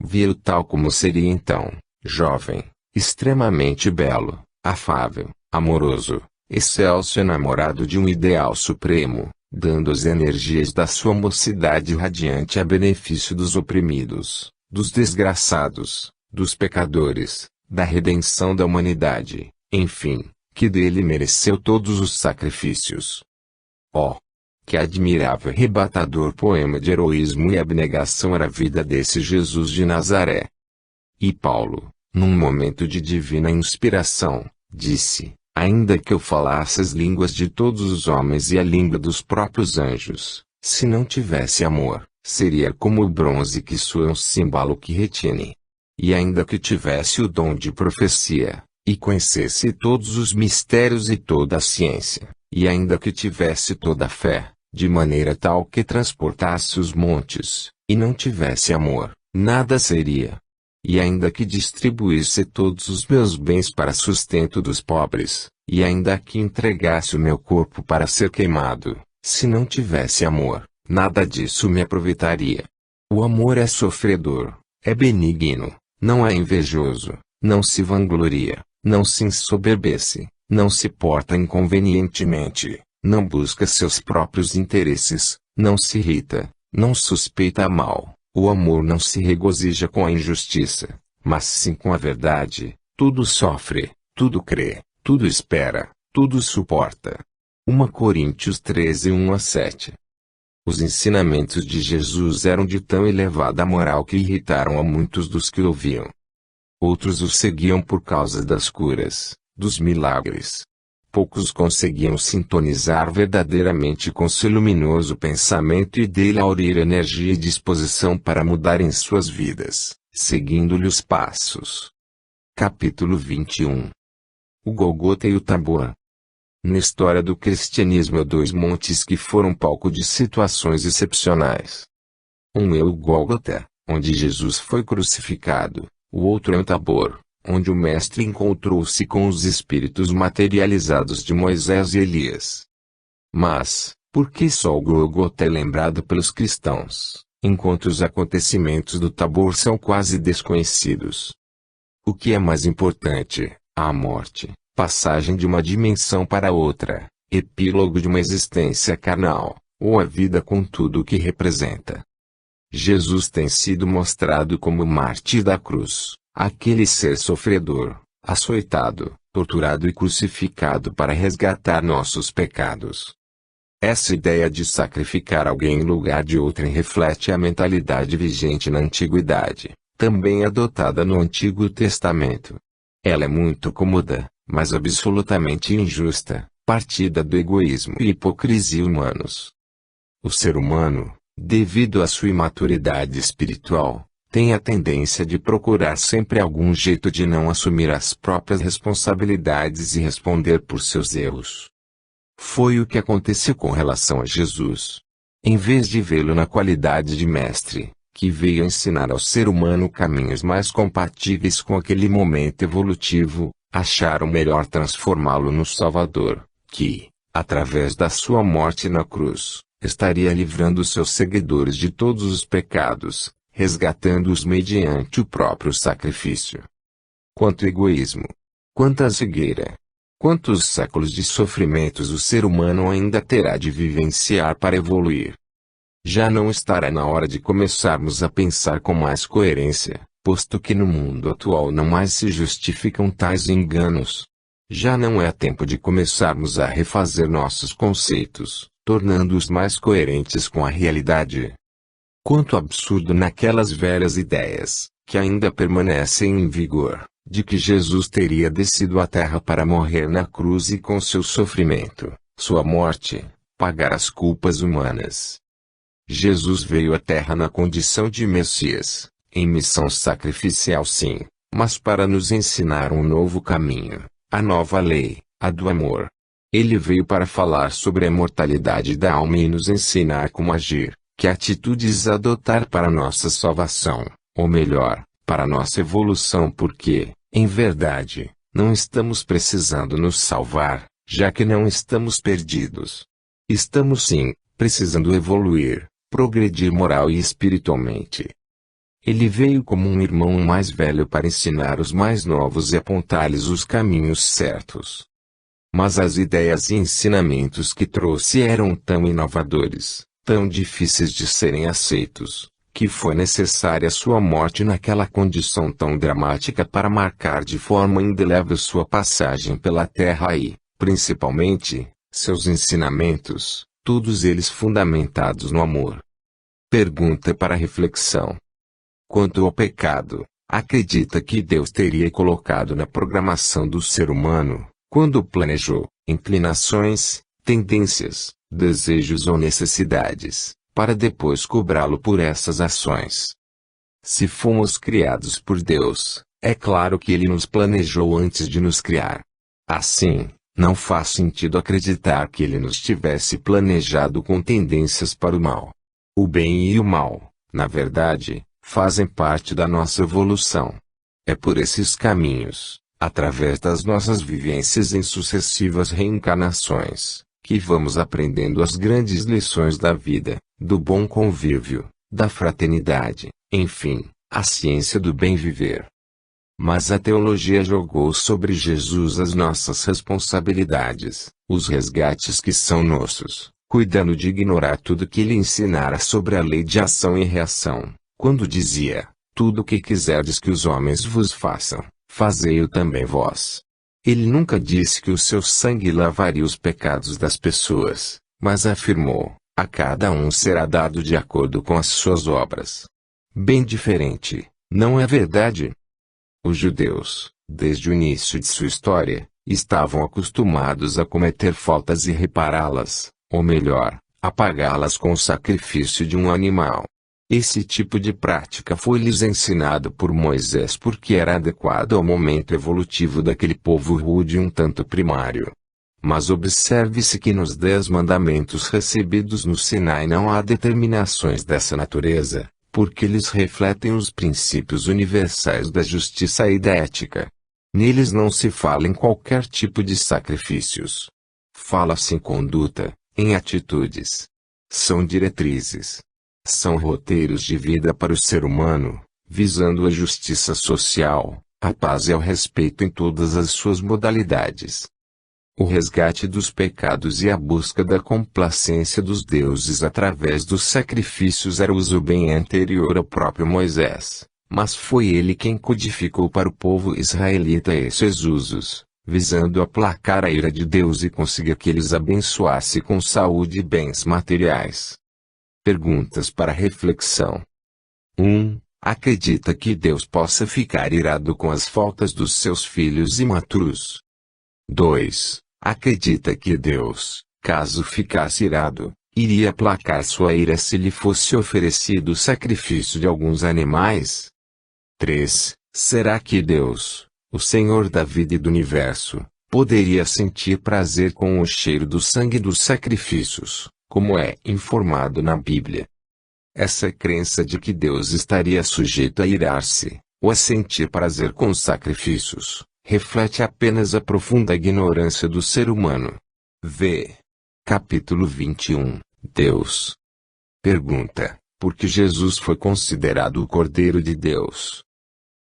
Vi-o tal como seria então, jovem, extremamente belo, afável, amoroso, excelso enamorado de um ideal supremo, dando as energias da sua mocidade radiante a benefício dos oprimidos, dos desgraçados, dos pecadores, da redenção da humanidade, enfim, que dele mereceu todos os sacrifícios. Oh! Que admirável e arrebatador poema de heroísmo e abnegação era a vida desse Jesus de Nazaré. E Paulo, num momento de divina inspiração, disse: ainda que eu falasse as línguas de todos os homens e a língua dos próprios anjos, se não tivesse amor, seria como o bronze que soa um símbolo que retine. E ainda que tivesse o dom de profecia, e conhecesse todos os mistérios e toda a ciência, e ainda que tivesse toda a fé, de maneira tal que transportasse os montes, e não tivesse amor, nada seria. E ainda que distribuísse todos os meus bens para sustento dos pobres, e ainda que entregasse o meu corpo para ser queimado, se não tivesse amor, nada disso me aproveitaria. O amor é sofredor, é benigno, não é invejoso, não se vangloria, não se ensoberbece, não se porta inconvenientemente, não busca seus próprios interesses, não se irrita, não suspeita mal. O amor não se regozija com a injustiça, mas sim com a verdade. Tudo sofre, tudo crê, tudo espera, tudo suporta. 1 Coríntios 13, 1-7. Os ensinamentos de Jesus eram de tão elevada moral que irritaram a muitos dos que ouviam. Outros o seguiam por causa das curas, dos milagres. Poucos conseguiam sintonizar verdadeiramente com seu luminoso pensamento e dele aurir energia e disposição para mudarem suas vidas, seguindo-lhe os passos. Capítulo 21. O Gólgota e o Tabor. Na história do cristianismo há dois montes que foram palco de situações excepcionais. Um é o Gólgota, onde Jesus foi crucificado, o outro é o Tabor, onde o Mestre encontrou-se com os espíritos materializados de Moisés e Elias. Mas, por que só o Gólgota é lembrado pelos cristãos, enquanto os acontecimentos do Tabor são quase desconhecidos? O que é mais importante, a morte, passagem de uma dimensão para outra, epílogo de uma existência carnal, ou a vida com tudo o que representa? Jesus tem sido mostrado como o mártir da cruz. Aquele ser sofredor, açoitado, torturado e crucificado para resgatar nossos pecados. Essa ideia de sacrificar alguém em lugar de outrem reflete a mentalidade vigente na antiguidade, também adotada no Antigo Testamento. Ela é muito cômoda, mas absolutamente injusta, partida do egoísmo e hipocrisia humanos. O ser humano, devido à sua imaturidade espiritual, tem a tendência de procurar sempre algum jeito de não assumir as próprias responsabilidades e responder por seus erros. Foi o que aconteceu com relação a Jesus. Em vez de vê-lo na qualidade de mestre, que veio ensinar ao ser humano caminhos mais compatíveis com aquele momento evolutivo, acharam melhor transformá-lo no Salvador, que, através da sua morte na cruz, estaria livrando seus seguidores de todos os pecados, resgatando-os mediante o próprio sacrifício. Quanto egoísmo! Quanta cegueira! Quantos séculos de sofrimentos o ser humano ainda terá de vivenciar para evoluir? Já não estará na hora de começarmos a pensar com mais coerência, posto que no mundo atual não mais se justificam tais enganos. Já não é tempo de começarmos a refazer nossos conceitos, tornando-os mais coerentes com a realidade. Quanto absurdo naquelas velhas ideias, que ainda permanecem em vigor, de que Jesus teria descido à terra para morrer na cruz e com seu sofrimento, sua morte, pagar as culpas humanas. Jesus veio à terra na condição de Messias, em missão sacrificial sim, mas para nos ensinar um novo caminho, a nova lei, a do amor. Ele veio para falar sobre a imortalidade da alma e nos ensinar como agir, que atitudes adotar para nossa salvação, ou melhor, para nossa evolução porque, em verdade, não estamos precisando nos salvar, já que não estamos perdidos. Estamos sim, precisando evoluir, progredir moral e espiritualmente. Ele veio como um irmão mais velho para ensinar os mais novos e apontar-lhes os caminhos certos. Mas as ideias e ensinamentos que trouxe eram tão inovadores, tão difíceis de serem aceitos, que foi necessária sua morte naquela condição tão dramática para marcar de forma indelével sua passagem pela terra e, principalmente, seus ensinamentos, todos eles fundamentados no amor. Pergunta para reflexão. Quanto ao pecado, acredita que Deus teria colocado na programação do ser humano, quando planejou, inclinações, tendências, desejos ou necessidades, para depois cobrá-lo por essas ações? Se fomos criados por Deus, é claro que Ele nos planejou antes de nos criar. Assim, não faz sentido acreditar que Ele nos tivesse planejado com tendências para o mal. O bem e o mal, na verdade, fazem parte da nossa evolução. É por esses caminhos, através das nossas vivências em sucessivas reencarnações, que vamos aprendendo as grandes lições da vida, do bom convívio, da fraternidade, enfim, a ciência do bem viver. Mas a teologia jogou sobre Jesus as nossas responsabilidades, os resgates que são nossos, cuidando de ignorar tudo que ele ensinara sobre a lei de ação e reação, quando dizia: tudo o que quiserdes que os homens vos façam, fazei-o também vós. Ele nunca disse que o seu sangue lavaria os pecados das pessoas, mas afirmou: a cada um será dado de acordo com as suas obras. Bem diferente, não é verdade? Os judeus, desde o início de sua história, estavam acostumados a cometer faltas e repará-las, ou melhor, apagá-las com o sacrifício de um animal. Esse tipo de prática foi-lhes ensinado por Moisés porque era adequado ao momento evolutivo daquele povo rude um tanto primário. Mas observe-se que nos 10 mandamentos recebidos no Sinai não há determinações dessa natureza, porque eles refletem os princípios universais da justiça e da ética. Neles não se fala em qualquer tipo de sacrifícios. Fala-se em conduta, em atitudes. São diretrizes. São roteiros de vida para o ser humano, visando a justiça social, a paz e o respeito em todas as suas modalidades. O resgate dos pecados e a busca da complacência dos deuses através dos sacrifícios era uso bem anterior ao próprio Moisés, mas foi ele quem codificou para o povo israelita esses usos, visando aplacar a ira de Deus e conseguir que eles abençoasse com saúde e bens materiais. Perguntas para reflexão. 1. Acredita que Deus possa ficar irado com as faltas dos seus filhos imaturos? 2. Acredita que Deus, caso ficasse irado, iria aplacar sua ira se lhe fosse oferecido o sacrifício de alguns animais? 3. Será que Deus, o Senhor da vida e do universo, poderia sentir prazer com o cheiro do sangue dos sacrifícios, como é informado na Bíblia? Essa crença de que Deus estaria sujeito a irar-se, ou a sentir prazer com os sacrifícios, reflete apenas a profunda ignorância do ser humano. V. Capítulo 21. Deus. Pergunta: por que Jesus foi considerado o Cordeiro de Deus?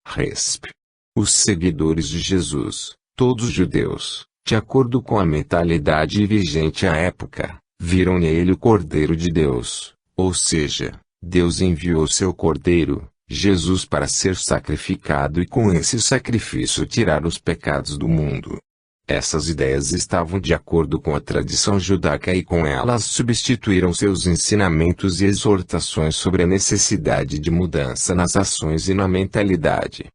Resp. Os seguidores de Jesus, todos judeus, de acordo com a mentalidade vigente à época, viram nele o Cordeiro de Deus, ou seja, Deus enviou seu Cordeiro, Jesus, para ser sacrificado e com esse sacrifício tirar os pecados do mundo. Essas ideias estavam de acordo com a tradição judaica e com elas substituíram seus ensinamentos e exortações sobre a necessidade de mudança nas ações e na mentalidade.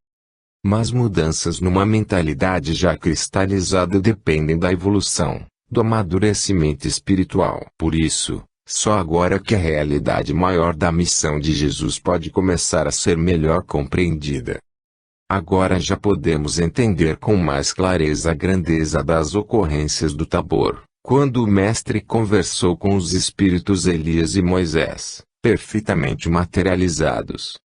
Mas mudanças numa mentalidade já cristalizada dependem da evolução, do amadurecimento espiritual. Por isso, só agora que a realidade maior da missão de Jesus pode começar a ser melhor compreendida. Agora já podemos entender com mais clareza a grandeza das ocorrências do Tabor, quando o Mestre conversou com os espíritos Elias e Moisés, perfeitamente materializados.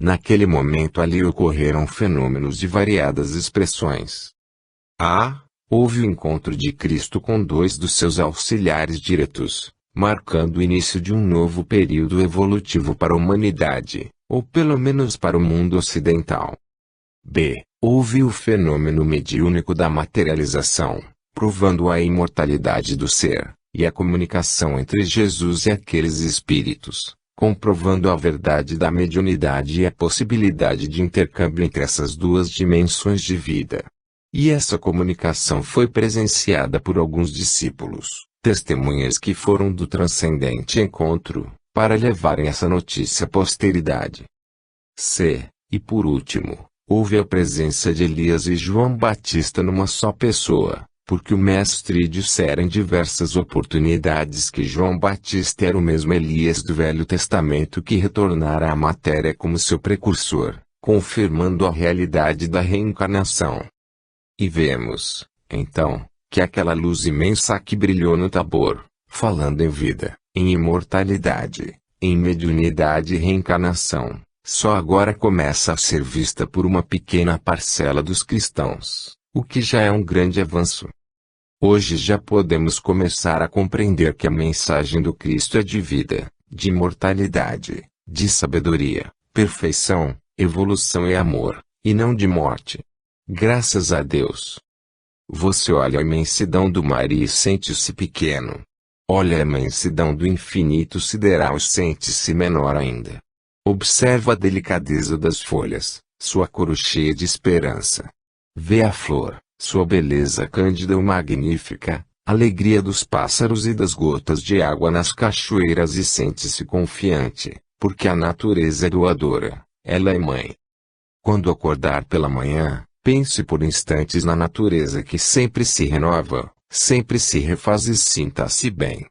Naquele momento ali ocorreram fenômenos de variadas expressões. Houve o encontro de Cristo com dois dos seus auxiliares diretos, marcando o início de um novo período evolutivo para a humanidade, ou pelo menos para o mundo ocidental. B. Houve o fenômeno mediúnico da materialização, provando a imortalidade do ser, e a comunicação entre Jesus e aqueles espíritos, comprovando a verdade da mediunidade e a possibilidade de intercâmbio entre essas duas dimensões de vida. E essa comunicação foi presenciada por alguns discípulos, testemunhas que foram do transcendente encontro, para levarem essa notícia à posteridade. C. E por último, houve a presença de Elias e João Batista numa só pessoa, porque o Mestre dissera em diversas oportunidades que João Batista era o mesmo Elias do Velho Testamento que retornara à matéria como seu precursor, confirmando a realidade da reencarnação. E vemos, então, que aquela luz imensa que brilhou no Tabor, falando em vida, em imortalidade, em mediunidade e reencarnação, só agora começa a ser vista por uma pequena parcela dos cristãos, o que já é um grande avanço. Hoje já podemos começar a compreender que a mensagem do Cristo é de vida, de imortalidade, de sabedoria, perfeição, evolução e amor, e não de morte. Graças a Deus. Você olha a imensidão do mar e sente-se pequeno. Olha a imensidão do infinito sideral e sente-se menor ainda. Observa a delicadeza das folhas, sua cor cheia de esperança. Vê a flor, sua beleza cândida ou magnífica, alegria dos pássaros e das gotas de água nas cachoeiras e sente-se confiante, porque a natureza é doadora, ela é mãe. Quando acordar pela manhã, pense por instantes na natureza que sempre se renova, sempre se refaz e sinta-se bem.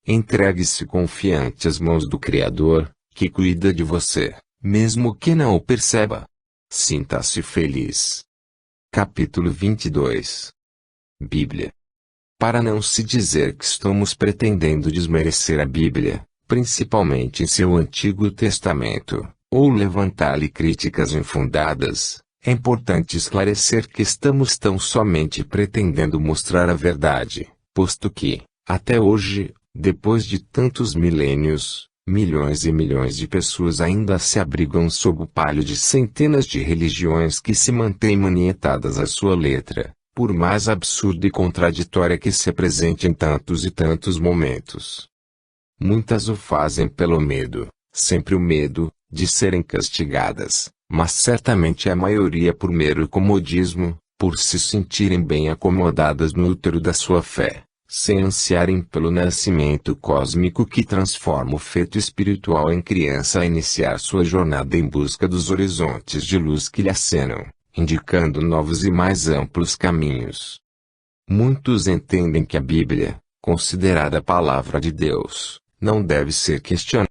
Entregue-se confiante às mãos do Criador, que cuida de você, mesmo que não o perceba. Sinta-se feliz. Capítulo 22. Bíblia. Para não se dizer que estamos pretendendo desmerecer a Bíblia, principalmente em seu Antigo Testamento, ou levantar-lhe críticas infundadas, é importante esclarecer que estamos tão somente pretendendo mostrar a verdade, posto que, até hoje, depois de tantos milênios, milhões e milhões de pessoas ainda se abrigam sob o palio de centenas de religiões que se mantêm manietadas à sua letra, por mais absurda e contraditória que se apresente em tantos e tantos momentos. Muitas o fazem pelo medo, sempre o medo, de serem castigadas, mas certamente a maioria por mero comodismo, por se sentirem bem acomodadas no útero da sua fé, sem ansiarem pelo nascimento cósmico que transforma o feto espiritual em criança a iniciar sua jornada em busca dos horizontes de luz que lhe acenam, indicando novos e mais amplos caminhos. Muitos entendem que a Bíblia, considerada a palavra de Deus, não deve ser questionada.